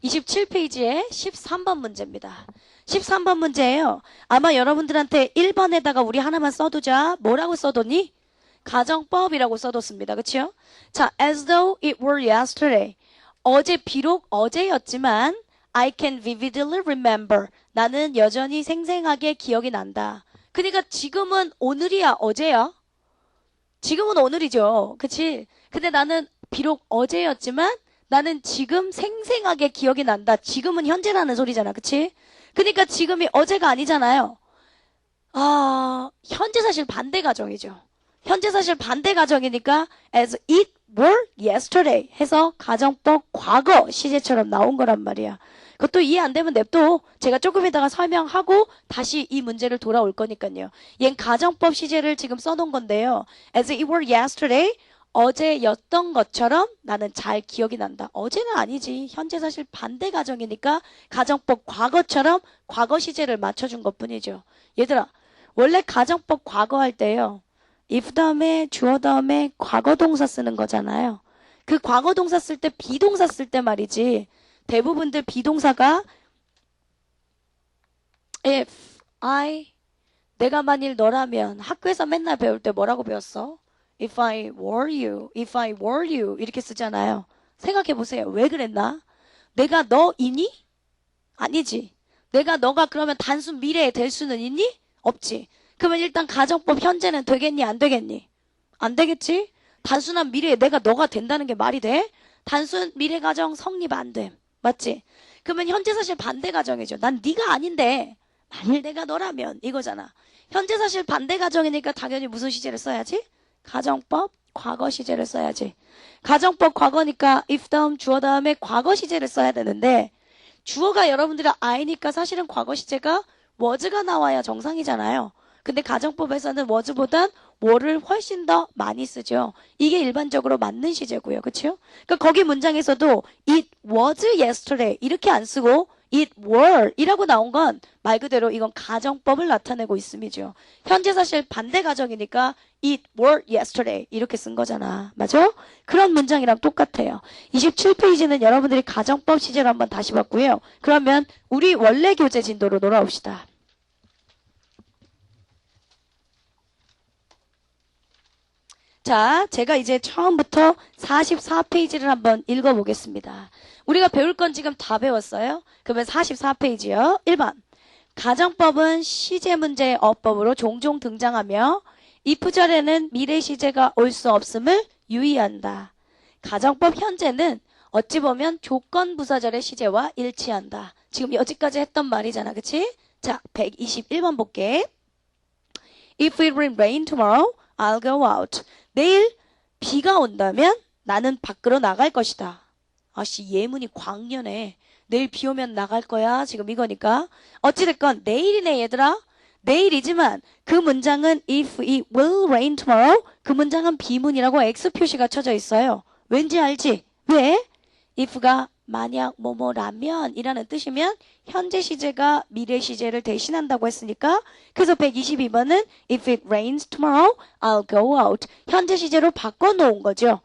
27페이지에 13번 문제입니다. 13번 문제예요. 아마 여러분들한테 1번에다가 우리 하나만 써두자. 뭐라고 써뒀니? 가정법이라고 써뒀습니다. 그치요? 자, as though it were yesterday. 어제 비록 어제였지만 I can vividly remember. 나는 여전히 생생하게 기억이 난다. 그러니까 지금은 오늘이야 어제야? 지금은 오늘이죠. 그치? 근데 나는 비록 어제였지만 나는 지금 생생하게 기억이 난다. 지금은 현재라는 소리잖아. 그치? 그러니까 지금이 어제가 아니잖아요. 현재 사실 반대 가정이죠. 현재 사실 반대 가정이니까 as it were yesterday 해서 가정법 과거 시제처럼 나온 거란 말이야. 그것도 이해 안 되면 냅둬. 제가 조금 이따가 설명하고 다시 이 문제를 돌아올 거니까요. 얜 가정법 시제를 지금 써놓은 건데요. As it were yesterday, 어제였던 것처럼 나는 잘 기억이 난다. 어제는 아니지. 현재 사실 반대 가정이니까 가정법 과거처럼 과거 시제를 맞춰준 것뿐이죠. 얘들아, 원래 가정법 과거 할 때요. if 다음에 주어 다음에 과거 동사 쓰는 거잖아요. 그 과거 동사 쓸 때 비동사 쓸 때 말이지. 대부분들 비동사가 if 내가 만일 너라면 학교에서 맨날 배울 때 뭐라고 배웠어? if I were you 이렇게 쓰잖아요. 생각해 보세요. 왜 그랬나? 내가 너이니? 아니지. 내가 너가 그러면 단순 미래에 될 수는 있니? 없지. 그러면 일단 가정법 현재는 되겠니? 안 되겠니? 안 되겠지? 단순한 미래에 내가 너가 된다는 게 말이 돼? 단순 미래 가정 성립 안 돼. 맞지? 그러면 현재 사실 반대 가정이죠. 난 네가 아닌데 만일 내가 너라면 이거잖아. 현재 사실 반대 가정이니까 당연히 무슨 시제를 써야지? 가정법 과거 시제를 써야지. 가정법 과거니까 if 다음 주어 다음에 과거 시제를 써야 되는데 주어가 여러분들의 I니까 사실은 과거 시제가 was가 나와야 정상이잖아요. 근데 가정법에서는 was보단 were를 훨씬 더 많이 쓰죠. 이게 일반적으로 맞는 시제고요. 그렇죠? 그러니까 거기 문장에서도 it was yesterday 이렇게 안 쓰고 it were 이라고 나온 건 말 그대로 이건 가정법을 나타내고 있음이죠. 현재 사실 반대 가정이니까 it were yesterday 이렇게 쓴 거잖아. 맞아? 그런 문장이랑 똑같아요. 27페이지는 여러분들이 가정법 시제를 한번 다시 봤고요. 그러면 우리 원래 교재 진도로 돌아옵시다. 자, 제가 이제 처음부터 44페이지를 한번 읽어보겠습니다. 우리가 배울 건 지금 다 배웠어요. 그러면 44페이지요. 1번. 가정법은 시제 문제의 어법으로 종종 등장하며 이 부절에는 미래 시제가 올 수 없음을 유의한다. 가정법 현재는 어찌 보면 조건 부사절의 시제와 일치한다. 지금 여기까지 했던 말이잖아. 그치? 자, 121번 볼게. If it will rain tomorrow, I'll go out. 내일 비가 온다면 나는 밖으로 나갈 것이다. 아씨 예문이 광연해. 내일 비 오면 나갈 거야. 지금 이거니까. 어찌됐건 내일이네 얘들아. 내일이지만 그 문장은 if it will rain tomorrow 그 문장은 비문이라고 X 표시가 쳐져 있어요. 왠지 알지? 왜? if가 만약 뭐뭐라면 이라는 뜻이면 현재 시제가 미래 시제를 대신한다고 했으니까 그래서 122번은 if it rains tomorrow I'll go out 현재 시제로 바꿔놓은 거죠.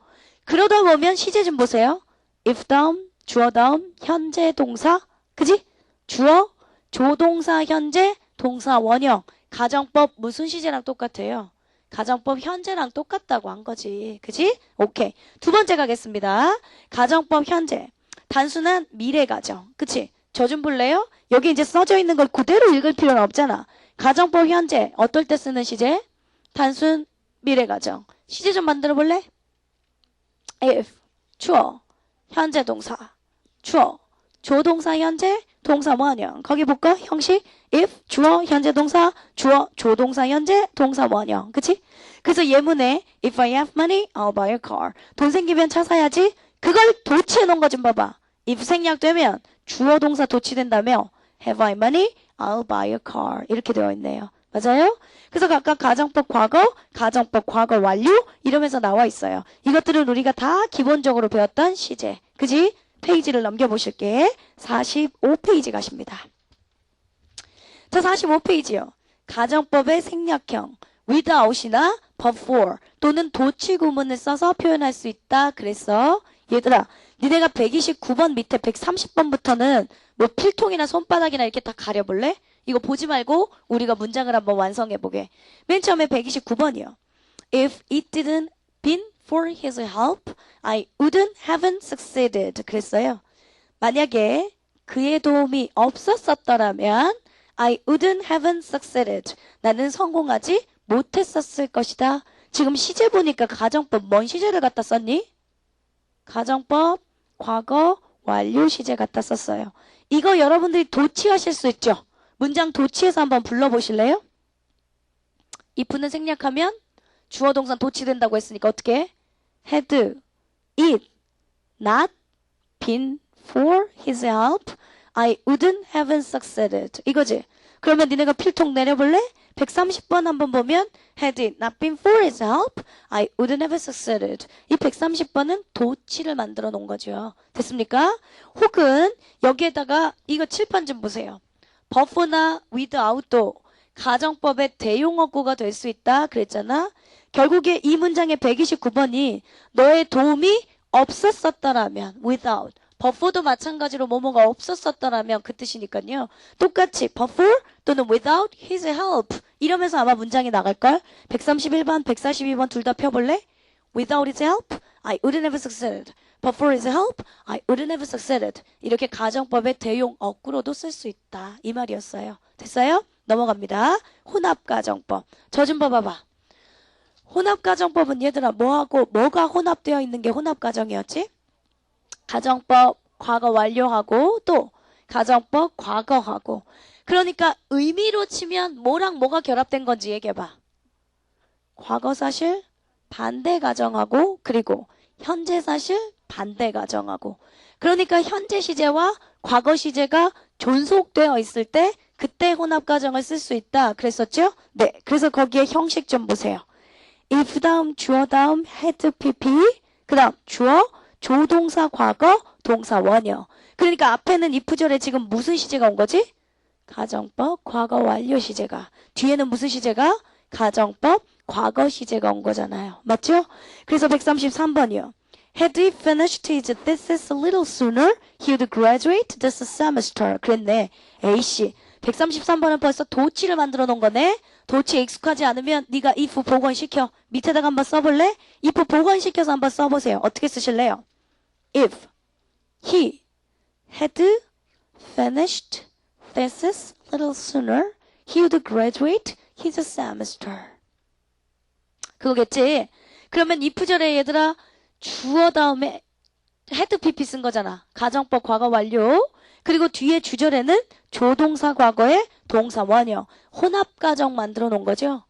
그러다 보면 시제 좀 보세요. if 다음 주어 다음 현재 동사 그지? 주어 조동사 현재 동사 원형 가정법 무슨 시제랑 똑같아요? 가정법 현재랑 똑같다고 한 거지. 그지? 오케이. 두 번째 가겠습니다. 가정법 현재. 단순한 미래 가정. 그치? 저 좀 볼래요? 여기 이제 써져 있는 걸 그대로 읽을 필요는 없잖아. 가정법 현재. 어떨 때 쓰는 시제? 단순 미래 가정. 시제 좀 만들어 볼래? if. 주어. 현재 동사. 주어. 조동사 현재. 동사 원형. 거기 볼까? 형식. if. 주어. 현재 동사. 주어. 조동사 현재. 동사 원형. 그치? 그래서 예문에 if I have money, I'll buy a car. 돈 생기면 차 사야지. 그걸 도치해 놓은 거 좀 봐봐. if 생략되면 주어 동사 도치된다며 have I money, I'll buy a car. 이렇게 되어 있네요. 맞아요? 그래서 각각 가정법 과거, 가정법 과거 완료 이러면서 나와 있어요. 이것들은 우리가 다 기본적으로 배웠던 시제. 그지? 페이지를 넘겨보실게. 45페이지 가십니다. 자, 45페이지요. 가정법의 생략형 without이나 but for 또는 도치 구문을 써서 표현할 수 있다. 그래서 얘들아 니네가 129번 밑에 130번부터는 뭐 필통이나 손바닥이나 이렇게 다 가려볼래? 이거 보지 말고 우리가 문장을 한번 완성해보게. 맨 처음에 129번이요. If it didn't been for his help, I wouldn't have succeeded. 그랬어요. 만약에 그의 도움이 없었더라면 I wouldn't have succeeded. 나는 성공하지 못했었을 것이다. 지금 시제 보니까 가정법 뭔 시제를 갖다 썼니? 가정법 과거 완료 시제 갖다 썼어요. 이거 여러분들이 도치하실 수 있죠? 문장 도치해서 한번 불러보실래요? if는 생략하면 주어 동사 도치된다고 했으니까 어떻게? had it not been for his help, I wouldn't have succeeded. 이거지? 그러면 니네가 필통 내려볼래? 130번 한번 보면 had it not been for his help, I wouldn't have succeeded. 이 130번은 도치를 만들어 놓은 거죠. 됐습니까? 혹은 여기에다가 이거 칠판 좀 보세요. buf나 without도 가정법의 대용어구가 될 수 있다 그랬잖아. 결국에 이 문장의 129번이 너의 도움이 없었었더라면 without buffer도 마찬가지로 뭐뭐가 없었었더라면 그 뜻이니까요. 똑같이 buffer 또는 without his help 이러면서 아마 문장이 나갈걸? 131번, 142번 둘 다 펴볼래? Without his help, I wouldn't have succeeded. But for his help, I wouldn't have succeeded. 이렇게 가정법의 대용 어구로도 쓸 수 있다. 이 말이었어요. 됐어요? 넘어갑니다. 혼합가정법. 저 좀 봐봐봐. 혼합가정법은 얘들아 뭐하고 뭐가 혼합되어 있는 게 혼합가정이었지? 가정법 과거 완료하고 또 가정법 과거하고 그러니까 의미로 치면 뭐랑 뭐가 결합된 건지 얘기해봐. 과거 사실 반대 가정하고 그리고 현재 사실 반대 가정하고 그러니까 현재 시제와 과거 시제가 존속되어 있을 때 그때 혼합 가정을 쓸 수 있다 그랬었죠? 네, 그래서 거기에 형식 좀 보세요. if 다음 주어 다음 had pp 그 다음 주어 조동사 과거 동사 원형 그러니까 앞에는 if절에 지금 무슨 시제가 온 거지? 가정법 과거 완료 시제가 뒤에는 무슨 시제가? 가정법 과거 시제가 온 거잖아요. 맞죠? 그래서 133번이요. Had he finished his thesis a little sooner, he would graduate this semester. 그랬네. A씨. 133번은 벌써 도치를 만들어 놓은 거네. 도치에 익숙하지 않으면 네가 if 복원시켜. 밑에다가 한번 써볼래? if 복원시켜서 한번 써보세요. 어떻게 쓰실래요? If he had finished thesis a little sooner, he would graduate his semester. 그거겠지? 그러면 if절에 얘들아 주어 다음에 had pp 쓴 거잖아. 가정법 과거 완료. 그리고 뒤에 주절에는 조동사 과거에 동사 원형. 혼합가정 만들어 놓은 거죠.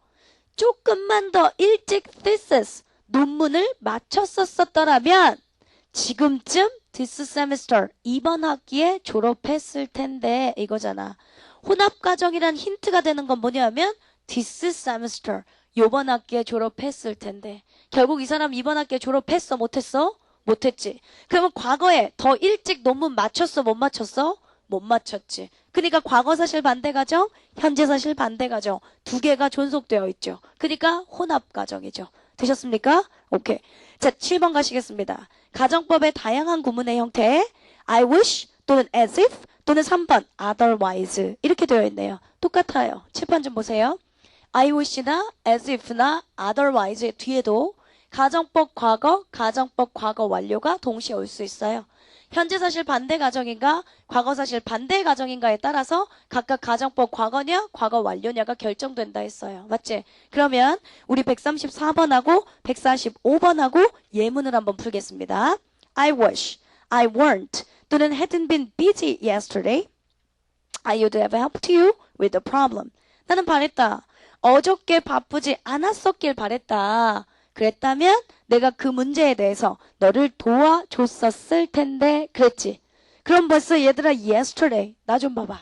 조금만 더 일찍 thesis 논문을 마쳤었더라면 지금쯤 this semester 이번 학기에 졸업했을 텐데 이거잖아. 혼합과정이란 힌트가 되는 건 뭐냐면 this semester 요번 학기에 졸업했을 텐데 결국 이 사람 이번 학기에 졸업했어 못했어? 못했지. 그러면 과거에 더 일찍 논문 마쳤어 못 마쳤어? 못 맞췄지. 그러니까 과거사실 반대가정, 현재사실 반대가정 두 개가 존속되어 있죠. 그러니까 혼합가정이죠. 되셨습니까? 오케이. 자, 7번 가시겠습니다. 가정법의 다양한 구문의 형태 I wish 또는 as if 또는 3번 otherwise 이렇게 되어 있네요. 똑같아요. 칠판 좀 보세요. I wish나 as if나 otherwise 뒤에도 가정법 과거, 가정법 과거 완료가 동시에 올 수 있어요. 현재사실 반대 가정인가 과거사실 반대 가정인가에 따라서 각각 가정법 과거냐 과거 완료냐가 결정된다 했어요. 맞지? 그러면 우리 134번하고 145번하고 예문을 한번 풀겠습니다. I wish, I weren't 또는 hadn't been busy yesterday. I would have helped you with the problem. 나는 바랬다. 어저께 바쁘지 않았었길 바랬다. 그랬다면 내가 그 문제에 대해서 너를 도와줬었을 텐데 그랬지. 그럼 벌써 얘들아 yesterday 나 좀 봐봐.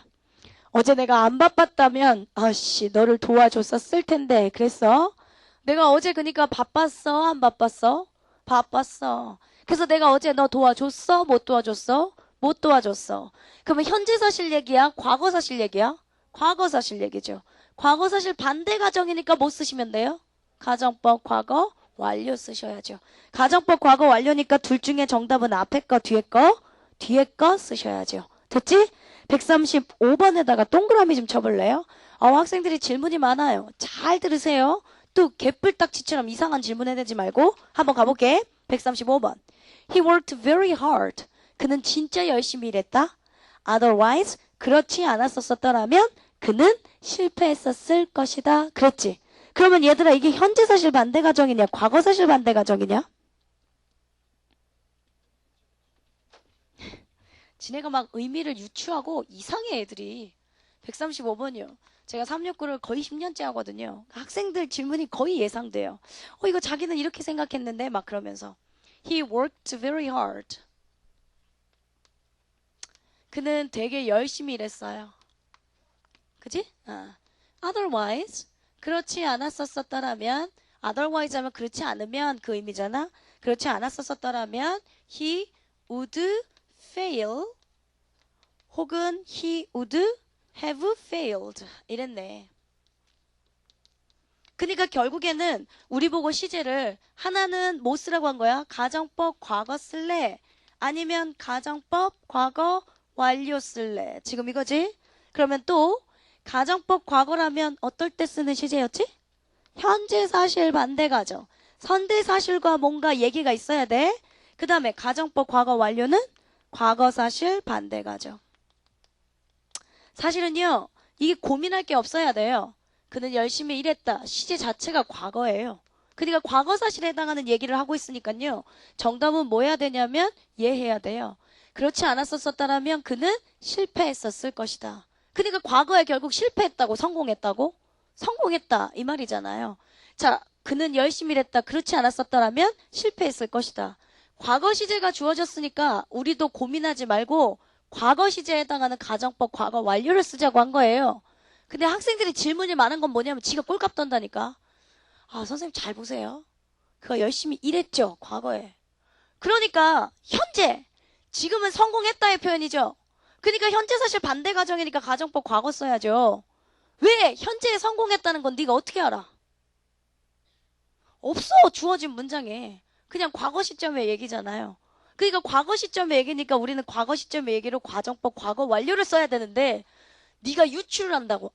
어제 내가 안 바빴다면 아씨 너를 도와줬었을 텐데 그랬어. 내가 어제 그러니까 바빴어 안 바빴어? 바빴어. 그래서 내가 어제 너 도와줬어 못 도와줬어? 못 도와줬어. 그러면 현재사실 얘기야 과거사실 얘기야? 과거사실 얘기죠. 과거사실 반대 가정이니까 뭐 쓰시면 돼요? 가정법 과거 완료 쓰셔야죠. 가정법 과거 완료니까 둘 중에 정답은 앞에 거 뒤에 거 뒤에 거 쓰셔야죠. 됐지? 135번에다가 동그라미 좀 쳐볼래요? 학생들이 질문이 많아요. 잘 들으세요. 또 개뿔딱지처럼 이상한 질문 해내지 말고 한번 가볼게. 135번 He worked very hard. 그는 진짜 열심히 일했다. Otherwise 그렇지 않았었더라면 그는 실패했었을 것이다. 그랬지? 그러면 얘들아 이게 현재사실 반대 가정이냐 과거사실 반대 가정이냐? 지네가 막 의미를 유추하고 이상해 애들이. 135번이요. 제가 369를 거의 10년째 하거든요. 학생들 질문이 거의 예상돼요. 이거 자기는 이렇게 생각했는데 막 그러면서 He worked very hard. 그는 되게 열심히 일했어요. 그지? Otherwise 그렇지 않았었더라면 otherwise 하면 그렇지 않으면 그 의미잖아. 그렇지 않았었더라면 he would fail 혹은 he would have failed 이랬네. 그러니까 결국에는 우리 보고 시제를 하나는 뭐 쓰라고 한 거야? 가정법 과거 쓸래? 아니면 가정법 과거 완료 쓸래? 지금 이거지? 그러면 또 가정법 과거라면 어떨 때 쓰는 시제였지? 현재사실 반대 가정. 선대사실과 뭔가 얘기가 있어야 돼. 그 다음에 가정법 과거 완료는 과거사실 반대 가정. 사실은요. 이게 고민할 게 없어야 돼요. 그는 열심히 일했다. 시제 자체가 과거예요. 그러니까 과거사실에 해당하는 얘기를 하고 있으니까요. 정답은 뭐 해야 되냐면 얘해야 돼요. 그렇지 않았었다면 그는 실패했었을 것이다. 그러니까 과거에 결국 실패했다고 성공했다고? 성공했다 이 말이잖아요. 자, 그는 열심히 일했다. 그렇지 않았었다면 실패했을 것이다. 과거 시제가 주어졌으니까 우리도 고민하지 말고 과거 시제에 해당하는 가정법 과거 완료를 쓰자고 한 거예요. 근데 학생들이 질문이 많은 건 뭐냐면 지가 꼴값 떤다니까. 선생님 잘 보세요. 그가 열심히 일했죠. 과거에. 그러니까 현재 지금은 성공했다의 표현이죠. 그러니까 현재사실 반대 가정이니까 가정법 과거 써야죠. 왜? 현재에 성공했다는 건 네가 어떻게 알아? 없어. 주어진 문장에. 그냥 과거 시점의 얘기잖아요. 그러니까 과거 시점의 얘기니까 우리는 과거 시점의 얘기로 가정법 과거 완료를 써야 되는데 네가 유추를 한다고.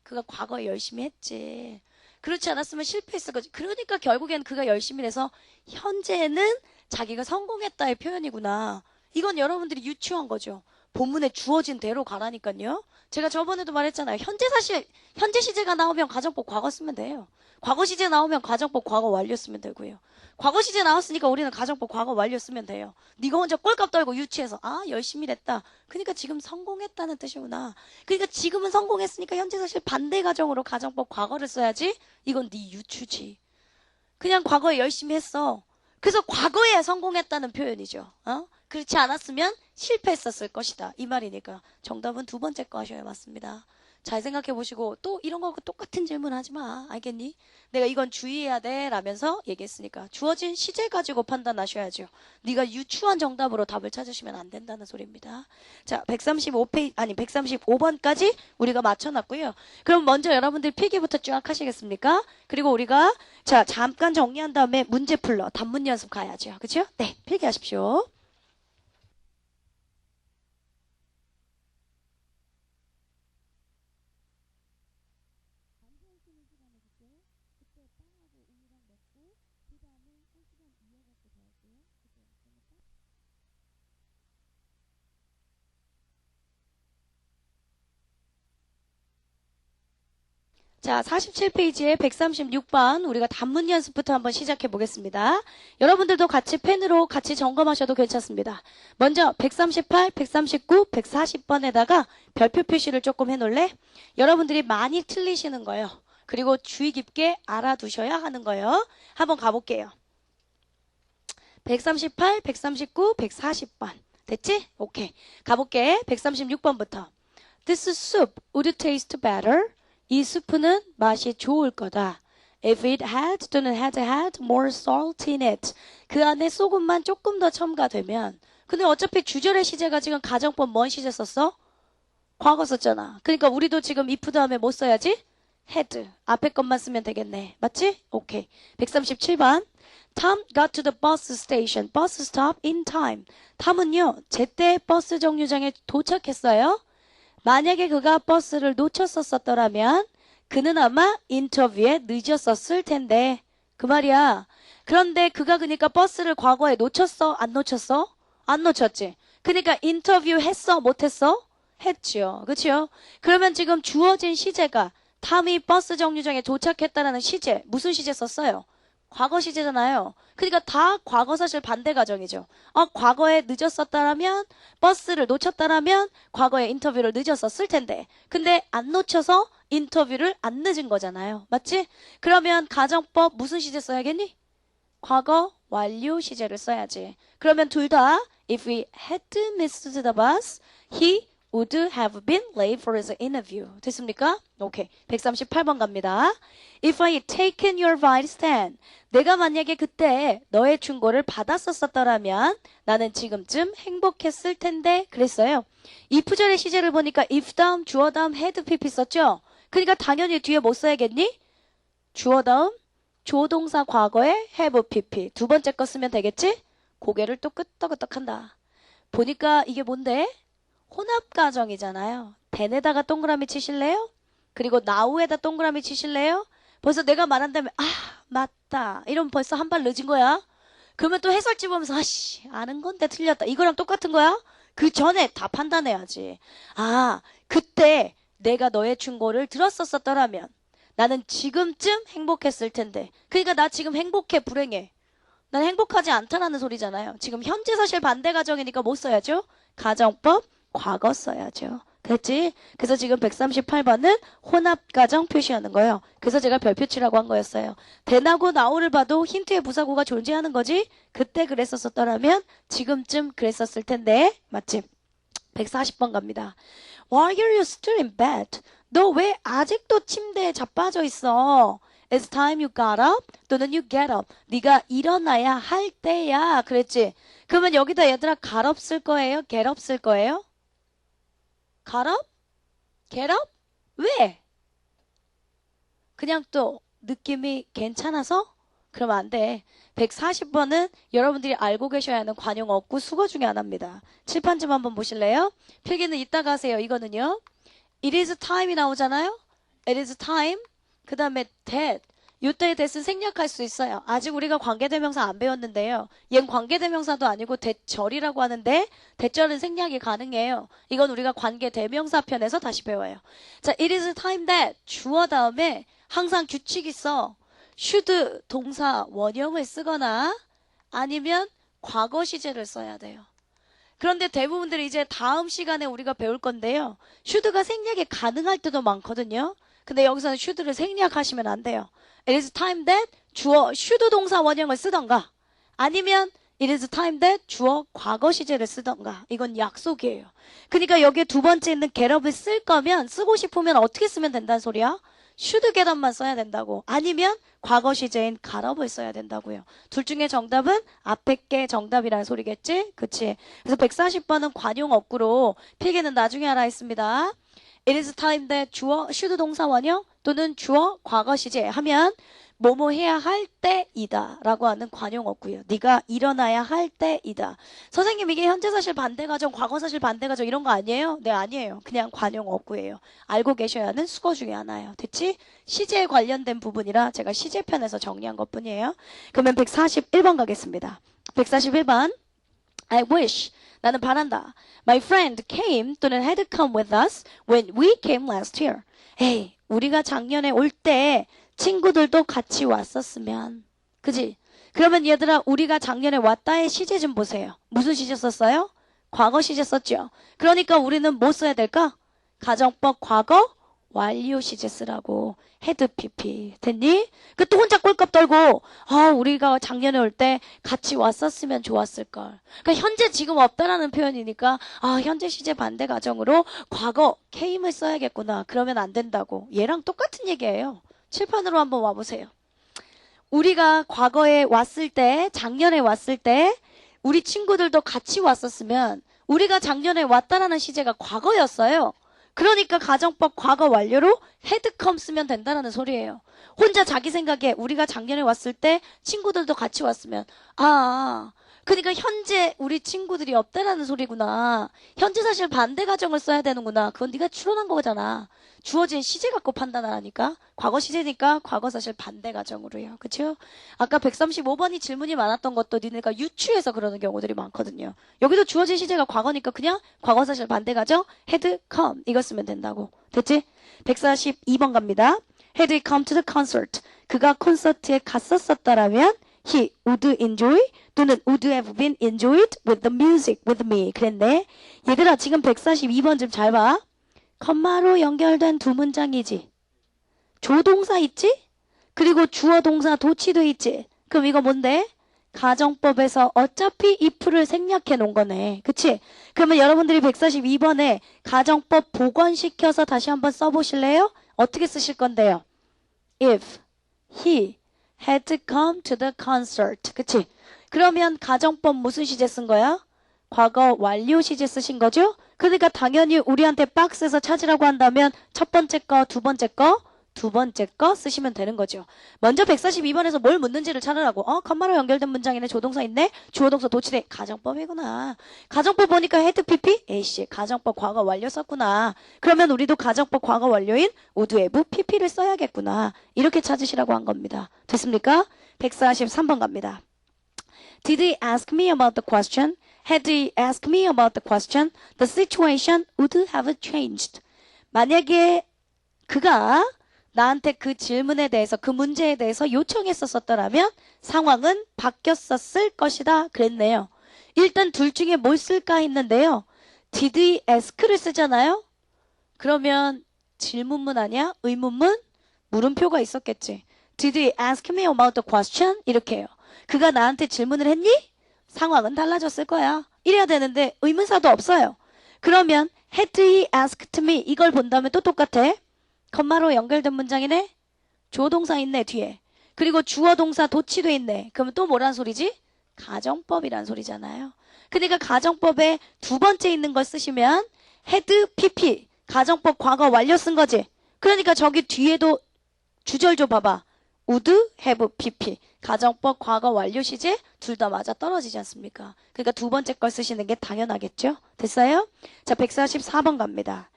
그가 과거에 열심히 했지. 그렇지 않았으면 실패했을 거지. 그러니까 결국엔 그가 열심히 해서 현재는 자기가 성공했다의 표현이구나. 이건 여러분들이 유추한 거죠. 본문에 주어진 대로 가라니까요. 제가 저번에도 말했잖아요. 현재 시제가 나오면 가정법 과거 쓰면 돼요. 과거 시제 나오면 가정법 과거 완료 쓰면 되고요. 과거 시제 나왔으니까 우리는 가정법 과거 완료 쓰면 돼요. 네가 혼자 꼴값 떨고 유추해서 열심히 했다. 그러니까 지금 성공했다는 뜻이구나. 그러니까 지금은 성공했으니까 현재사실 반대 가정으로 가정법 과거를 써야지. 이건 네 유추지. 그냥 과거에 열심히 했어. 그래서 과거에 성공했다는 표현이죠. 그렇지 않았으면 실패했었을 것이다. 이 말이니까 정답은 두 번째 거 하셔야 맞습니다. 잘 생각해 보시고 또 이런 거하고 똑같은 질문 하지 마. 알겠니? 내가 이건 주의해야 돼 라면서 얘기했으니까 주어진 시제 가지고 판단하셔야죠. 네가 유추한 정답으로 답을 찾으시면 안 된다는 소리입니다. 자, 135번까지 우리가 맞춰놨고요. 그럼 먼저 여러분들 필기부터 쫙 하시겠습니까? 그리고 우리가 자 잠깐 정리한 다음에 문제 풀러 단문 연습 가야죠. 그렇죠? 네, 필기하십시오. 자, 47페이지에 136번 우리가 단문 연습부터 한번 시작해 보겠습니다. 여러분들도 같이 펜으로 같이 점검하셔도 괜찮습니다. 먼저 138, 139, 140번에다가 별표 표시를 조금 해놓을래? 여러분들이 많이 틀리시는 거예요. 그리고 주의 깊게 알아두셔야 하는 거예요. 한번 가볼게요. 138, 139, 140번. 됐지? 오케이. 가볼게. 136번부터. This soup would taste better. 이 수프는 맛이 좋을 거다. If it had 또는 had more salt in it. 그 안에 소금만 조금 더 첨가되면. 근데 어차피 주절의 시제가 지금 가정법 뭔 시제 썼어? 과거 썼잖아. 그러니까 우리도 지금 if 다음에 뭐 써야지? had. 앞에 것만 쓰면 되겠네. 맞지? 오케이. 137번. Tom got to the bus station, bus stop in time. 탐은요, 제때 버스 정류장에 도착했어요. 만약에 그가 버스를 놓쳤었더라면 그는 아마 인터뷰에 늦었었을 텐데. 그 말이야. 그런데 그가 그러니까 버스를 과거에 놓쳤어? 안 놓쳤어? 안 놓쳤지. 그러니까 인터뷰 했어? 못했어? 했죠. 그렇죠? 그러면 지금 주어진 시제가 탐이 버스 정류장에 도착했다라는 시제. 무슨 시제 썼어요? 과거 시제잖아요. 그러니까 다 과거 사실 반대 가정이죠. 과거에 늦었었다라면 버스를 놓쳤다라면 과거에 인터뷰를 늦었었을 텐데 근데 안 놓쳐서 인터뷰를 안 늦은 거잖아요. 맞지? 그러면 가정법 무슨 시제 써야겠니? 과거 완료 시제를 써야지. 그러면 둘 다 if we had missed the bus, he would have been late for his interview. 됐습니까? 오케이. 138번 갑니다. If I had taken your advice then. 내가 만약에 그때 너의 충고를 받았었더라면 나는 지금쯤 행복했을 텐데 그랬어요. if절의 시제를 보니까 if 다음 주어 다음 had pp 썼죠? 그러니까 당연히 뒤에 뭐 써야겠니? 주어 다음 조동사 과거에 have pp. 두 번째 거 쓰면 되겠지? 고개를 또 끄덕끄덕 한다. 보니까 이게 뭔데? 혼합가정이잖아요. then에다가 동그라미 치실래요? 그리고 now에다 동그라미 치실래요? 벌써 내가 말한 다음에 맞다. 이러면 벌써 한 발 늦은 거야. 그러면 또 해설지 보면서 아는 건데 틀렸다. 이거랑 똑같은 거야? 그 전에 다 판단해야지. 그때 내가 너의 충고를 들었었더라면 나는 지금쯤 행복했을 텐데. 그러니까 나 지금 행복해, 불행해? 난 행복하지 않다라는 소리잖아요. 지금 현재 사실 반대 가정이니까 뭐 써야죠? 가정법 과거 써야죠. 됐지? 그래서 지금 138번은 혼합가정 표시하는 거예요. 그래서 제가 별표치라고 한 거였어요. then하고 now를 봐도 힌트의 부사구가 존재하는 거지? 그때 그랬었더라면 지금쯤 그랬었을 텐데. 맞지? 140번 갑니다. Why are you still in bed? 너 왜 아직도 침대에 자빠져 있어? It's time you got up 또는 you get up. 네가 일어나야 할 때야. 그랬지? 그러면 여기다 얘들아 got up 쓸 거예요? get up 쓸 거예요? got up? get up? 왜? 그냥 또 느낌이 괜찮아서? 그러면 안 돼. 140번은 여러분들이 알고 계셔야 하는 관용 어구 수거 중에 하나입니다. 칠판 좀 한번 보실래요? 필기는 이따가 하세요. 이거는요. It is time이 나오잖아요. It is time. 그 다음에 that. 요때의 that은 생략할 수 있어요. 아직 우리가 관계대명사 안 배웠는데요. 얜 관계대명사도 아니고 대절이라고 하는데 대절은 생략이 가능해요. 이건 우리가 관계대명사 편에서 다시 배워요. 자, it is time that 주어 다음에 항상 규칙이 있어. should 동사 원형을 쓰거나 아니면 과거 시제를 써야 돼요. 그런데 대부분들이 이제 다음 시간에 우리가 배울 건데요. should가 생략이 가능할 때도 많거든요. 근데 여기서는 should를 생략하시면 안 돼요. It is time that 주어 should 동사 원형을 쓰던가 아니면 it is time that 주어 과거 시제를 쓰던가. 이건 약속이에요. 그러니까 여기에 두 번째 있는 get up을 쓸 거면 쓰고 싶으면 어떻게 쓰면 된다는 소리야? should get up만 써야 된다고. 아니면 과거 시제인 got up을 써야 된다고요. 둘 중에 정답은 앞에 게 정답이라는 소리겠지? 그치? 그래서 140번은 관용 어구로 필기는 나중에 하라 했습니다. It is time that 주어 should 동사 원형 또는 주어 과거 시제 하면 뭐뭐 해야 할 때이다 라고 하는 관용 어구예요. 네가 일어나야 할 때이다. 선생님 이게 현재사실 반대가정 과거사실 반대가정 이런 거 아니에요? 네 아니에요. 그냥 관용 어구예요. 알고 계셔야 하는 수거 중에 하나예요. 됐지? 시제에 관련된 부분이라 제가 시제편에서 정리한 것뿐이에요. 그러면 141번 가겠습니다. 141번 I wish 나는 바란다. My friend came 또는 had come with us when we came last year. 에이 우리가 작년에 올 때 친구들도 같이 왔었으면 그지? 그러면 얘들아 우리가 작년에 왔다의 시제 좀 보세요. 무슨 시제 썼어요? 과거 시제 썼죠. 그러니까 우리는 뭐 써야 될까? 가정법 과거 완료 시제 쓰라고. 헤드 PP 됐니? 그 또 혼자 꼴값 떨고 우리가 작년에 올 때 같이 왔었으면 좋았을걸. 그러니까 현재 지금 없다라는 표현이니까 현재 시제 반대 가정으로 과거 came을 써야겠구나. 그러면 안 된다고. 얘랑 똑같은 얘기예요. 칠판으로 한번 와보세요. 우리가 과거에 왔을 때 작년에 왔을 때 우리 친구들도 같이 왔었으면 우리가 작년에 왔다라는 시제가 과거였어요. 그러니까 가정법 과거 완료로 had come 쓰면 된다는 소리예요. 혼자 자기 생각에 우리가 작년에 왔을 때 친구들도 같이 왔으면 그러니까 현재 우리 친구들이 없다라는 소리구나. 현재 사실 반대 가정을 써야 되는구나. 그건 네가 추론한 거잖아. 주어진 시제 갖고 판단하라니까. 과거 시제니까 과거 사실 반대 가정으로요. 그쵸? 아까 135번이 질문이 많았던 것도 니네가 유추해서 그러는 경우들이 많거든요. 여기도 주어진 시제가 과거니까 그냥 과거 사실 반대 가정 had come 이거 쓰면 된다고. 됐지? 142번 갑니다. had he come to the concert. 그가 콘서트에 갔었었다라면 he would enjoy 또는 would have been enjoyed with the music with me. 그랬네. 얘들아 지금 142번 좀 잘 봐. 컴마로 연결된 두 문장이지. 조동사 있지? 그리고 주어 동사 도치도 있지. 그럼 이거 뭔데? 가정법에서 어차피 if를 생략해 놓은 거네. 그치? 그러면 여러분들이 142번에 가정법 복원시켜서 다시 한번 써보실래요? 어떻게 쓰실 건데요? If he had come to the concert. 그치? 그러면 가정법 무슨 시제 쓴 거야? 과거 완료 시제 쓰신 거죠? 그러니까 당연히 우리한테 박스에서 찾으라고 한다면 첫 번째 거, 두 번째 거, 두 번째 거 쓰시면 되는 거죠. 먼저 142번에서 뭘 묻는지를 찾으라고. 컴마로 연결된 문장이네. 조동사 있네. 주어동사 도치대. 가정법이구나. 가정법 보니까 헤드 PP? 에이씨 가정법 과거 완료 썼구나. 그러면 우리도 가정법 과거 완료인 would have PP를 써야겠구나. 이렇게 찾으시라고 한 겁니다. 됐습니까? 143번 갑니다. Did he ask me about the question? Had he asked me about the question, the situation would have changed. 만약에 그가 나한테 그 질문에 대해서 그 문제에 대해서 요청했었더라면 상황은 바뀌었었을 것이다 그랬네요. 일단 둘 중에 뭘 쓸까 했는데요. Did he ask를 쓰잖아요. 그러면 질문문 아니야? 의문문? 물음표가 있었겠지. Did he ask me about the question? 이렇게 해요. 그가 나한테 질문을 했니? 상황은 달라졌을 거야. 이래야 되는데 의문사도 없어요. 그러면 had he asked me 이걸 본다면 또 똑같아. 컴마로 연결된 문장이네. 조동사 있네 뒤에. 그리고 주어 동사 도치도 있네. 그러면 또 뭐란 소리지? 가정법이란 소리잖아요. 그러니까 가정법에 두 번째 있는 걸 쓰시면 had pp 가정법 과거 완료 쓴 거지. 그러니까 저기 뒤에도 주절 좀 봐봐. would have pp 가정법 과거 완료 시제 둘 다 맞아 떨어지지 않습니까? 그러니까 두 번째 걸 쓰시는 게 당연하겠죠? 됐어요? 자 144번 갑니다.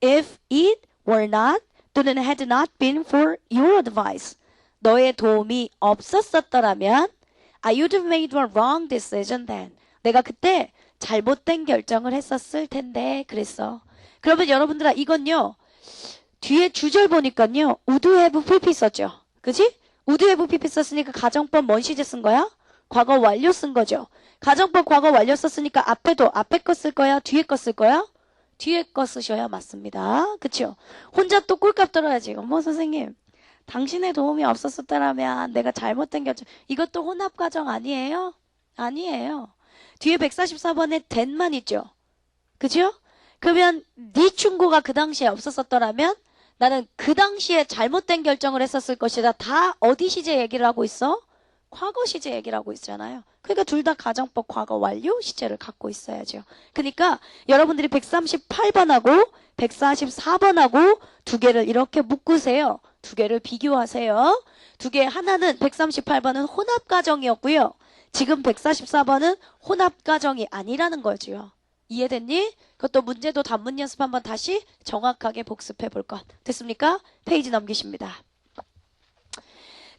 If it were not 또는 had not been for your advice 너의 도움이 없었었더라면 I would have made a wrong decision then 내가 그때 잘못된 결정을 했었을 텐데 그랬어. 그러면 여러분들아 이건요 뒤에 주절 보니까요 would have pp 썼죠. 그지? would have pp 썼으니까 가정법 뭔 시제 쓴 거야? 과거 완료 쓴 거죠. 가정법 과거 완료 썼으니까 앞에도 앞에 거 쓸 거야? 뒤에 거 쓸 거야? 뒤에 거 쓰셔야 맞습니다. 그쵸? 혼자 또 꼴값 들어야지. 어머 선생님 당신의 도움이 없었었다면 내가 잘못된 결정 이것도 혼합 과정 아니에요? 아니에요. 뒤에 144번에 that만 있죠. 그죠? 그러면 네 충고가 그 당시에 없었었더라면 나는 그 당시에 잘못된 결정을 했었을 것이다. 다 어디 시제 얘기를 하고 있어? 과거 시제 얘기를 하고 있잖아요. 그러니까 둘 다 가정법 과거 완료 시제를 갖고 있어야죠. 그러니까 여러분들이 138번하고 144번하고 두 개를 이렇게 묶으세요. 두 개를 비교하세요. 두 개 하나는 138번은 혼합가정이었고요. 지금 144번은 혼합가정이 아니라는 거죠. 이해됐니? 그것도 문제도 단문 연습 한번 다시 정확하게 복습해 볼 것. 됐습니까? 페이지 넘기십니다.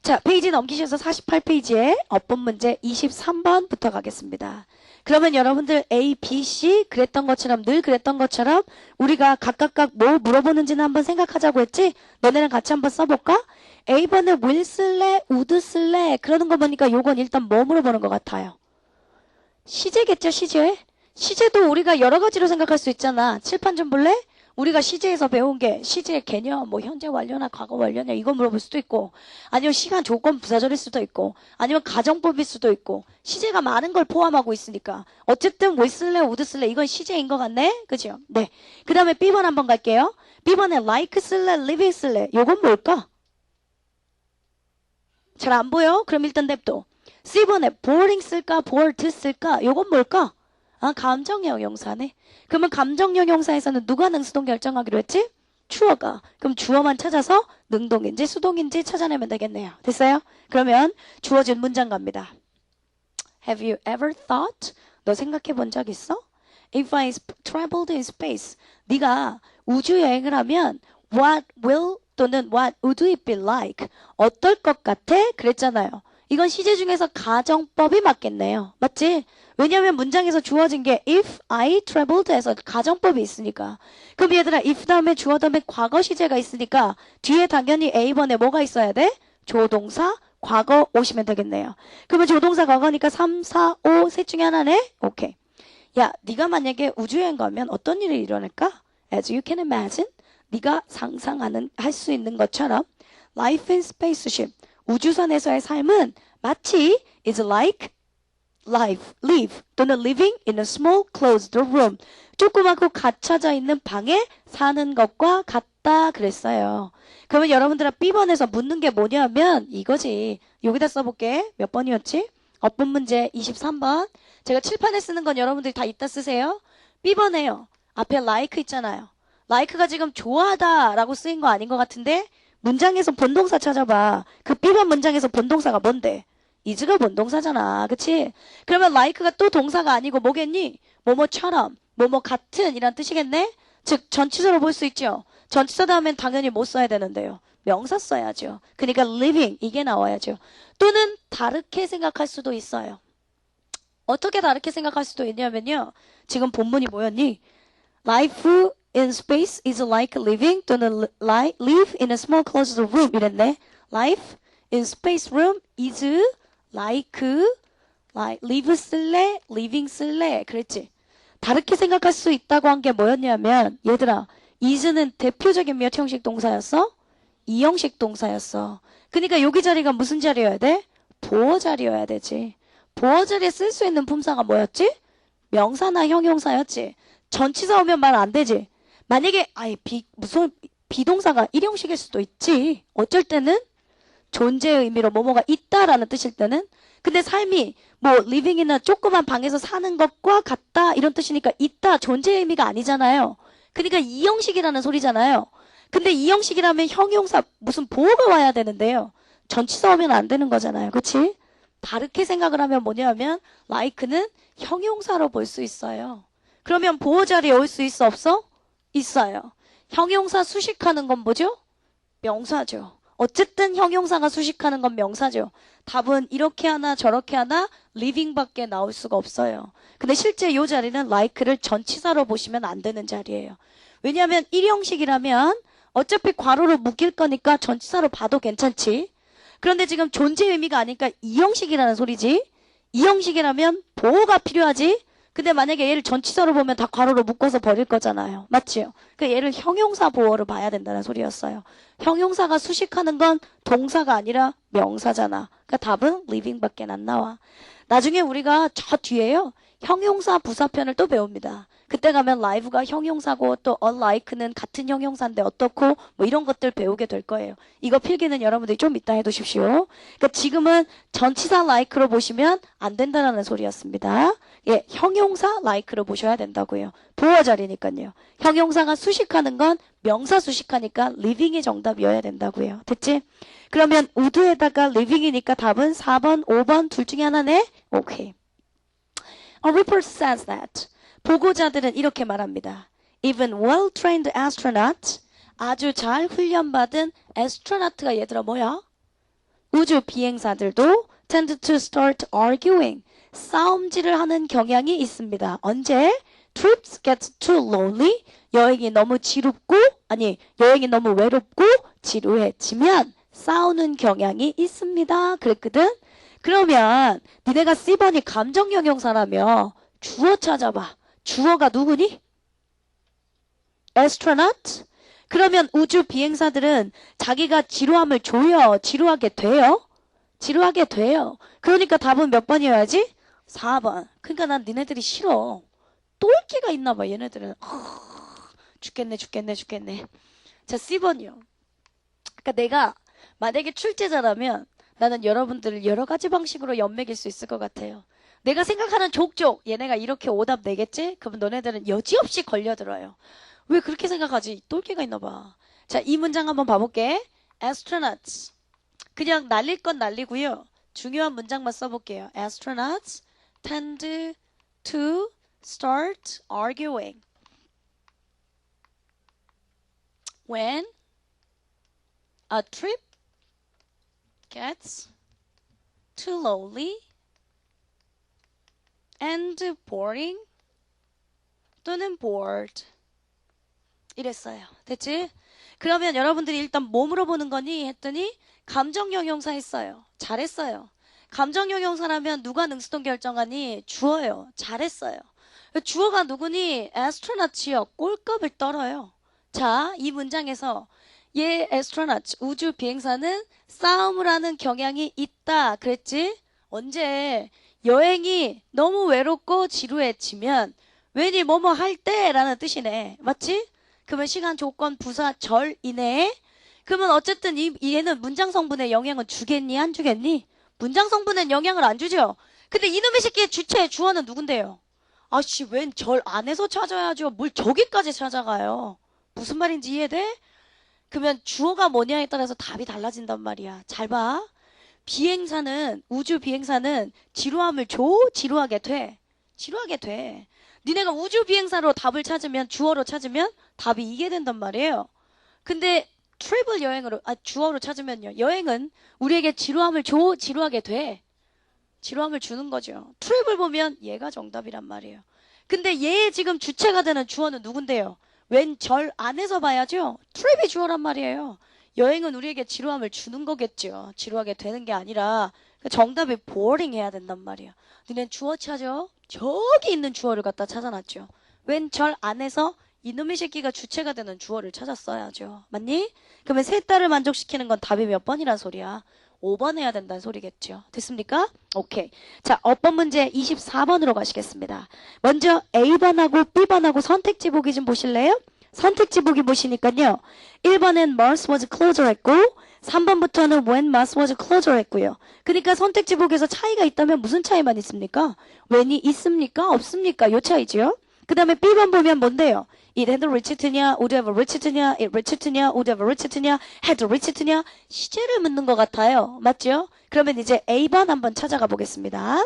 자, 페이지 넘기셔서 48페이지에 어법 문제 23번부터 가겠습니다. 그러면 여러분들 A, B, C 그랬던 것처럼 늘 그랬던 것처럼 우리가 각각 뭐 물어보는지는 한번 생각하자고 했지? 너네랑 같이 한번 써볼까? A번에 will 쓸래? would 쓸래? 그러는 거 보니까 요건 일단 뭐 물어보는 것 같아요? 시제겠죠, 시제? 시제도 우리가 여러 가지로 생각할 수 있잖아. 칠판 좀 볼래? 우리가 시제에서 배운 게 시제의 개념, 뭐 현재 완료나 과거 완료냐 이거 물어볼 수도 있고, 아니면 시간 조건 부사절일 수도 있고, 아니면 가정법일 수도 있고, 시제가 많은 걸 포함하고 있으니까 어쨌든 will 쓸래, would 쓸래 이건 시제인 것 같네? 그죠? 네. 그 다음에 B번 한번 갈게요. B번에 like 쓸래, living 쓸래 요건 뭘까? 잘 안 보여? 그럼 일단 냅둬. C번에 boring 쓸까, bored 쓸까 요건 뭘까? 아, 감정형 용사네. 그러면 감정형 용사에서는 누가 능수동 결정하기로 했지? 주어가. 그럼 주어만 찾아서 능동인지 수동인지 찾아내면 되겠네요. 됐어요? 그러면 주어진 문장 갑니다. Have you ever thought? 너 생각해 본 적 있어? If I traveled in space. 네가 우주 여행을 하면 what will 또는 what would it be like? 어떨 것 같아? 그랬잖아요. 이건 시제 중에서 가정법이 맞겠네요. 맞지? 왜냐하면 문장에서 주어진 게 if I traveled 해서 가정법이 있으니까. 그럼 얘들아 if 다음에 주어 다음에 과거 시제가 있으니까 뒤에 당연히 A번에 뭐가 있어야 돼? 조동사 과거 오시면 되겠네요. 그러면 조동사 과거니까 3, 4, 5 셋 중에 하나네? 오케이. 야, 네가 만약에 우주여행 가면 어떤 일이 일어날까? As you can imagine. 네가 상상하는 할 수 있는 것처럼 life in spaceship. 우주선에서의 삶은 마치 is like live 또는 living in a small closed room. 조그맣고 갇혀져 있는 방에 사는 것과 같다 그랬어요. 그러면 여러분들아 B번에서 묻는 게 뭐냐면 이거지. 여기다 써볼게. 몇 번이었지? 어법 문제 23번. 제가 칠판에 쓰는 건 여러분들이 다 이따 쓰세요. B번에요. 앞에 like 있잖아요. like가 지금 좋아하다 라고 쓰인 거 아닌 것 같은데 문장에서 본동사 찾아봐. 그 B번 문장에서 본동사가 뭔데? is가 본동사잖아. 그치? 그러면 like가 또 동사가 아니고 뭐겠니? 뭐뭐처럼, 뭐뭐 같은 이란 뜻이겠네? 즉 전치사로 볼 수 있죠. 전치사 다음엔 당연히 뭐 써야 되는데요? 명사 써야죠. 그러니까 living 이게 나와야죠. 또는 다르게 생각할 수도 있어요. 어떻게 다르게 생각할 수도 있냐면요. 지금 본문이 뭐였니? Life in space is like living 또는 live in a small closed room 이랬네. Life in space room is like live 쓸래, living 쓸래 그랬지. 다르게 생각할 수 있다고 한 게 뭐였냐면 얘들아 is는 대표적인 몇 형식 동사였어? 2형식 동사였어. 그러니까 여기 자리가 무슨 자리여야 돼? 보어 자리여야 되지. 보어 자리에 쓸 수 있는 품사가 뭐였지? 명사나 형용사였지. 전치사 오면 말 안 되지. 만약에 무슨 비동사가 1형식일 수도 있지. 어쩔 때는 존재의 의미로 뭐뭐가 있다라는 뜻일 때는. 근데 삶이 뭐 living이나 조그만 방에서 사는 것과 같다 이런 뜻이니까 있다 존재의 의미가 아니잖아요. 그러니까 2형식이라는 소리잖아요. 근데 2형식이라면 형용사 무슨 보어가 와야 되는데요. 전치사 오면 안 되는 거잖아요. 그치? 다르게 생각을 하면 뭐냐면 like는 형용사로 볼 수 있어요. 그러면 보어 자리에 올 수 있어 없어? 있어요. 형용사 수식하는 건 뭐죠? 명사죠. 어쨌든 형용사가 수식하는 건 명사죠. 답은 이렇게 하나 저렇게 하나 living밖에 나올 수가 없어요. 근데 실제 이 자리는 like를 전치사로 보시면 안 되는 자리예요. 왜냐하면 1형식이라면 어차피 괄호로 묶일 거니까 전치사로 봐도 괜찮지. 그런데 지금 존재 의미가 아니니까 2형식이라는 소리지. 2형식이라면 보호가 필요하지. 근데 만약에 얘를 전치사로 보면 다 괄호로 묶어서 버릴 거잖아요. 맞지요? 그러니까 얘를 형용사 보호로 봐야 된다는 소리였어요. 형용사가 수식하는 건 동사가 아니라 명사잖아. 그러니까 답은 living밖에 안 나와. 나중에 우리가 저 뒤에요. 형용사 부사편을 또 배웁니다. 그때 가면 live가 형용사고 또 unlike는 같은 형용사인데 어떻고 뭐 이런 것들 배우게 될 거예요. 이거 필기는 여러분들이 좀 이따 해두십시오. 그러니까 지금은 전치사 like로 보시면 안 된다는 소리였습니다. 예, 형용사 like로 보셔야 된다고요. 보어 자리니까요. 형용사가 수식하는 건 명사 수식하니까 living이 정답이어야 된다고요. 됐지? 그러면 would에다가 living이니까 답은 4번, 5번 둘 중에 하나네? 오케이. A report says that 보고자들은 이렇게 말합니다. Even well-trained astronauts, 아주 잘 훈련받은 astronaut가 얘들아 뭐야? 우주 비행사들도 tend to start arguing, 싸움질을 하는 경향이 있습니다. 언제? Trips get too lonely, 여행이 너무 외롭고 지루해지면 싸우는 경향이 있습니다. 그랬거든? 그러면 니네가 C번이 감정형용사라며 주어 찾아봐. 주어가 누구니? astronaut? 그러면 우주 비행사들은 자기가 지루함을 줘요? 지루하게 돼요? 지루하게 돼요. 그러니까 답은 몇 번이어야지? 4번. 그러니까 난 니네들이 싫어. 똘끼가 있나 봐 얘네들은. 죽겠네. 자, C번이요. 그러니까 내가 만약에 출제자라면 나는 여러분들을 여러 가지 방식으로 연맥일 수 있을 것 같아요. 내가 생각하는 족족 얘네가 이렇게 오답 내겠지? 그러면 너네들은 여지없이 걸려들어요. 왜 그렇게 생각하지? 똘끼가 있나 봐. 자, 이 문장 한번 봐볼게. astronauts. 그냥 날릴 건 날리고요. 중요한 문장만 써볼게요. astronauts tend to start arguing when a trip gets too lonely and boring 또는 bored 이랬어요. 됐지? 그러면 여러분들이 일단 뭐 물어보는 거니? 했더니 감정형용사 했어요. 잘했어요. 감정형용사라면 누가 능수동 결정하니? 주어요. 잘했어요. 주어가 누구니? astronaut이요. 꼴값을 떨어요. 자, 이 문장에서 얘 astronaut, 우주 비행사는 싸움을 하는 경향이 있다. 그랬지? 언제? 여행이 너무 외롭고 지루해지면 왠이 뭐뭐 할 때라는 뜻이네. 맞지? 그러면 시간, 조건, 부사, 절 이내에 그러면 어쨌든 얘는 문장 성분에 영향을 주겠니? 안 주겠니? 문장 성분엔 영향을 안 주죠? 근데 이놈의 새끼의 주체, 주어는 누군데요? 아씨, 웬 절 안에서 찾아야죠. 뭘 저기까지 찾아가요. 무슨 말인지 이해돼? 그러면 주어가 뭐냐에 따라서 답이 달라진단 말이야. 잘 봐. 우주 비행사는 지루함을 줘? 지루하게 돼? 지루하게 돼. 니네가 우주 비행사로 답을 찾으면, 주어로 찾으면 답이 이게 된단 말이에요. 근데 트래블 주어로 찾으면요. 여행은 우리에게 지루함을 줘? 지루하게 돼? 지루함을 주는 거죠. 트래블 보면 얘가 정답이란 말이에요. 근데 얘의 지금 주체가 되는 주어는 누군데요? 웬 절 안에서 봐야죠. 트랩이 주어란 말이에요. 여행은 우리에게 지루함을 주는 거겠죠. 지루하게 되는 게 아니라 정답이 boring 해야 된단 말이에요. 너넨 주어 찾아. 저기 있는 주어를 갖다 찾아놨죠. 웬 절 안에서 이놈의 새끼가 주체가 되는 주어를 찾았어야죠. 맞니? 그러면 셋 다를 만족시키는 건 답이 몇 번이란 소리야? 5번 해야 된다는 소리겠죠. 됐습니까? 오케이. 자, 어법 문제 24번으로 가시겠습니다. 먼저 A번하고 B번하고 선택지 보기 좀 보실래요? 선택지 보기 보시니까요. 1번엔 Mars was closer 했고 3번부터는 when Mars was closer 했고요. 그러니까 선택지 보기에서 차이가 있다면 무슨 차이만 있습니까? when이 있습니까? 없습니까? 요 차이죠. 그 다음에 B번 보면 뭔데요? It had reached냐, would have reached냐, it reached냐, would have reached냐, had reached냐 시제를 묻는 것 같아요. 맞죠? 그러면 이제 A번 한번 찾아가 보겠습니다.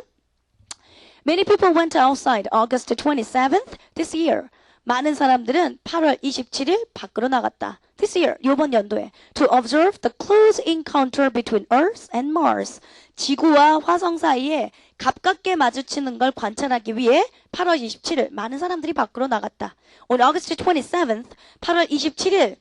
Many people went outside August 27th this year. 많은 사람들은 8월 27일 밖으로 나갔다. This year, 요번 연도에 to observe the close encounter between Earth and Mars. 지구와 화성 사이에 가깝게 마주치는 걸 관찰하기 위해 8월 27일 많은 사람들이 밖으로 나갔다. On August 27th, 8월 27일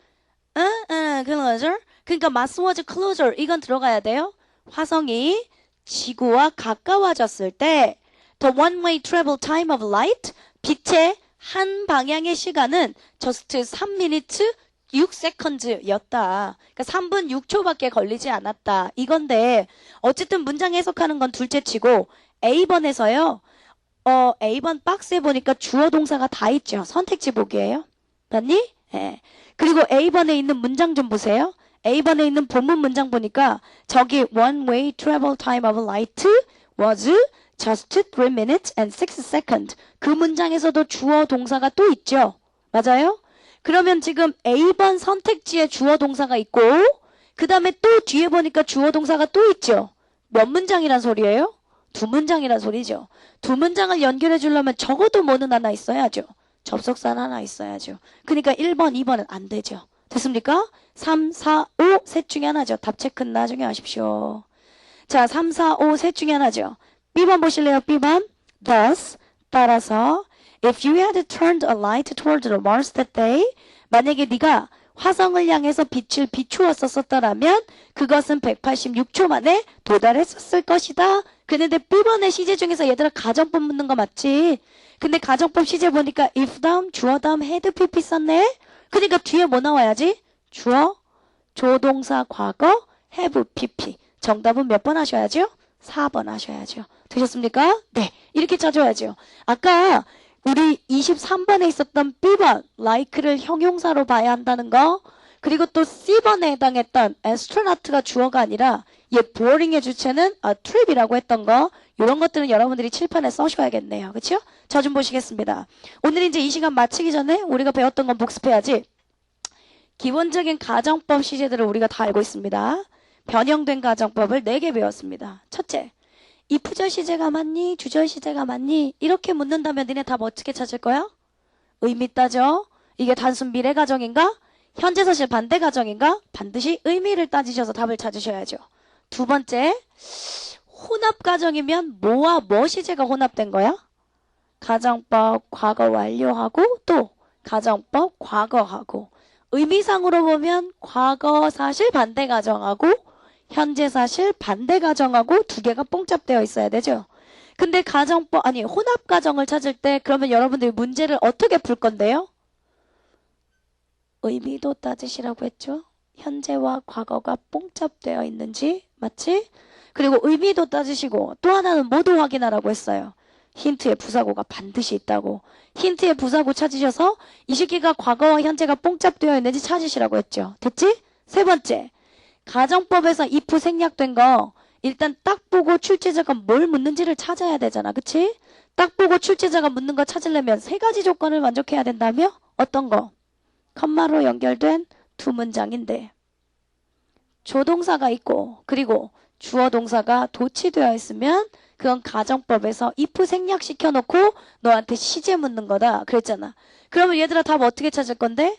closer. 그러니까 Mars was closer. 이건 들어가야 돼요. 화성이 지구와 가까워졌을 때 the one-way travel time of light, 빛의 한 방향의 시간은 just 3minutes 6seconds였다. 그러니까 3분 6초밖에 걸리지 않았다. 이건데 어쨌든 문장 해석하는 건 둘째 치고 A번에서요. A번 박스에 보니까 주어 동사가 다 있죠. 선택지 보기예요. 맞니? 예. 그리고 A번에 있는 문장 좀 보세요. A번에 있는 본문 문장 보니까 저기 one way travel time of light was just 3 minutes and 6 seconds. 그 문장에서도 주어 동사가 또 있죠. 맞아요? 그러면 지금 A번 선택지에 주어 동사가 있고 그 다음에 또 뒤에 보니까 주어 동사가 또 있죠. 몇 문장이란 소리예요? 2문장이란 소리죠. 2문장을 연결해 주려면 적어도 뭐는 하나 있어야죠. 접속사는 하나 있어야죠. 그러니까 1번, 2번은 안 되죠. 됐습니까? 3, 4, 5 셋 중에 하나죠. 답 체크 나중에 하십시오. 자, 3, 4, 5 셋 중에 하나죠. B번 보실래요? B번. Thus, 따라서 if you had turned a light toward the Mars that day, 만약에 네가 화성을 향해서 빛을 비추었었다라면 그것은 186초 만에 도달했었을 것이다. 그런데 B번의 시제 중에서 얘들아 가정법 묻는 거 맞지? 근데 가정법 시제 보니까 if 다음 주어 다음 had PP 썼네? 그러니까 뒤에 뭐 나와야지? 주어, 조동사 과거, have PP. 정답은 몇 번 하셔야죠? 4번 하셔야죠. 되셨습니까? 네. 이렇게 짜줘야죠. 아까 우리 23번에 있었던 B번, like를 형용사로 봐야 한다는 거. 그리고 또 C번에 해당했던 astronaut가 주어가 아니라 얘 boring의 주체는 trip이라고 했던 거. 이런 것들은 여러분들이 칠판에 써셔야겠네요. 그렇죠? 저 좀 보시겠습니다. 오늘 이제 이 시간 마치기 전에 우리가 배웠던 건 복습해야지. 기본적인 가정법 시제들을 우리가 다 알고 있습니다. 변형된 가정법을 4개 배웠습니다. 첫째, 이 부절 시제가 맞니? 주절 시제가 맞니? 이렇게 묻는다면 니네 답 어떻게 찾을 거야? 의미 따져. 이게 단순 미래 가정인가? 현재 사실 반대 가정인가? 반드시 의미를 따지셔서 답을 찾으셔야죠. 두 번째, 혼합 가정이면 뭐와 뭐 시제가 혼합된 거야? 가정법 과거 완료하고 또 가정법 과거하고 의미상으로 보면 과거 사실 반대 가정하고 현재 사실 반대 가정하고 두 개가 뽕잡되어 있어야 되죠. 근데 가정법 아니 혼합 가정을 찾을 때 그러면 여러분들이 문제를 어떻게 풀 건데요? 의미도 따지시라고 했죠. 현재와 과거가 뽕잡되어 있는지 맞지? 그리고 의미도 따지시고 또 하나는 뭐도 확인하라고 했어요. 힌트의 부사고가 반드시 있다고. 힌트의 부사고 찾으셔서 이 시기가 과거와 현재가 뽕잡되어 있는지 찾으시라고 했죠. 됐지? 세 번째, 가정법에서 if 생략된 거 일단 딱 보고 출제자가 뭘 묻는지를 찾아야 되잖아. 그치? 딱 보고 출제자가 묻는 거 찾으려면 3가지 조건을 만족해야 된다며? 어떤 거? 컴마로 연결된 2문장인데 조동사가 있고 그리고 주어 동사가 도치되어 있으면 그건 가정법에서 if 생략시켜 놓고 너한테 시제 묻는 거다 그랬잖아. 그러면 얘들아 답 어떻게 찾을 건데?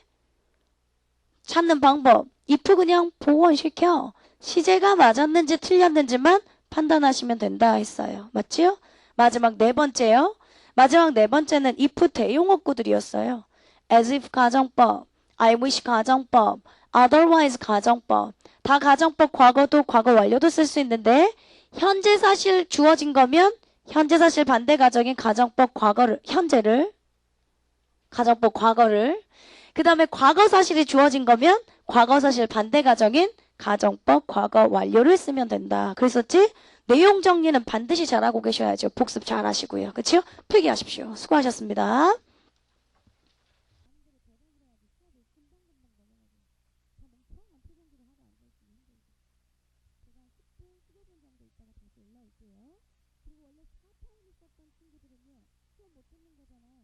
찾는 방법 if 그냥 복원시켜 시제가 맞았는지 틀렸는지만 판단하시면 된다 했어요. 맞지요? 마지막 4번째요. 마지막 4번째는 if 대용어구들이었어요. as if 가정법, I wish 가정법, otherwise 가정법. 다 가정법 과거도 과거 완료도 쓸 수 있는데 현재 사실 주어진 거면 현재 사실 반대 가정인 가정법 과거를 현재를 가정법 과거를 그 다음에 과거 사실이 주어진 거면 과거 사실 반대 가정인 가정법 과거 완료를 쓰면 된다. 그랬었지? 내용 정리는 반드시 잘하고 계셔야죠. 복습 잘 하시고요. 그렇죠? 필기하십시오. 수고하셨습니다. 그리고 원래 4타임 있었던 친구들은요, 수업 못 듣는 거잖아.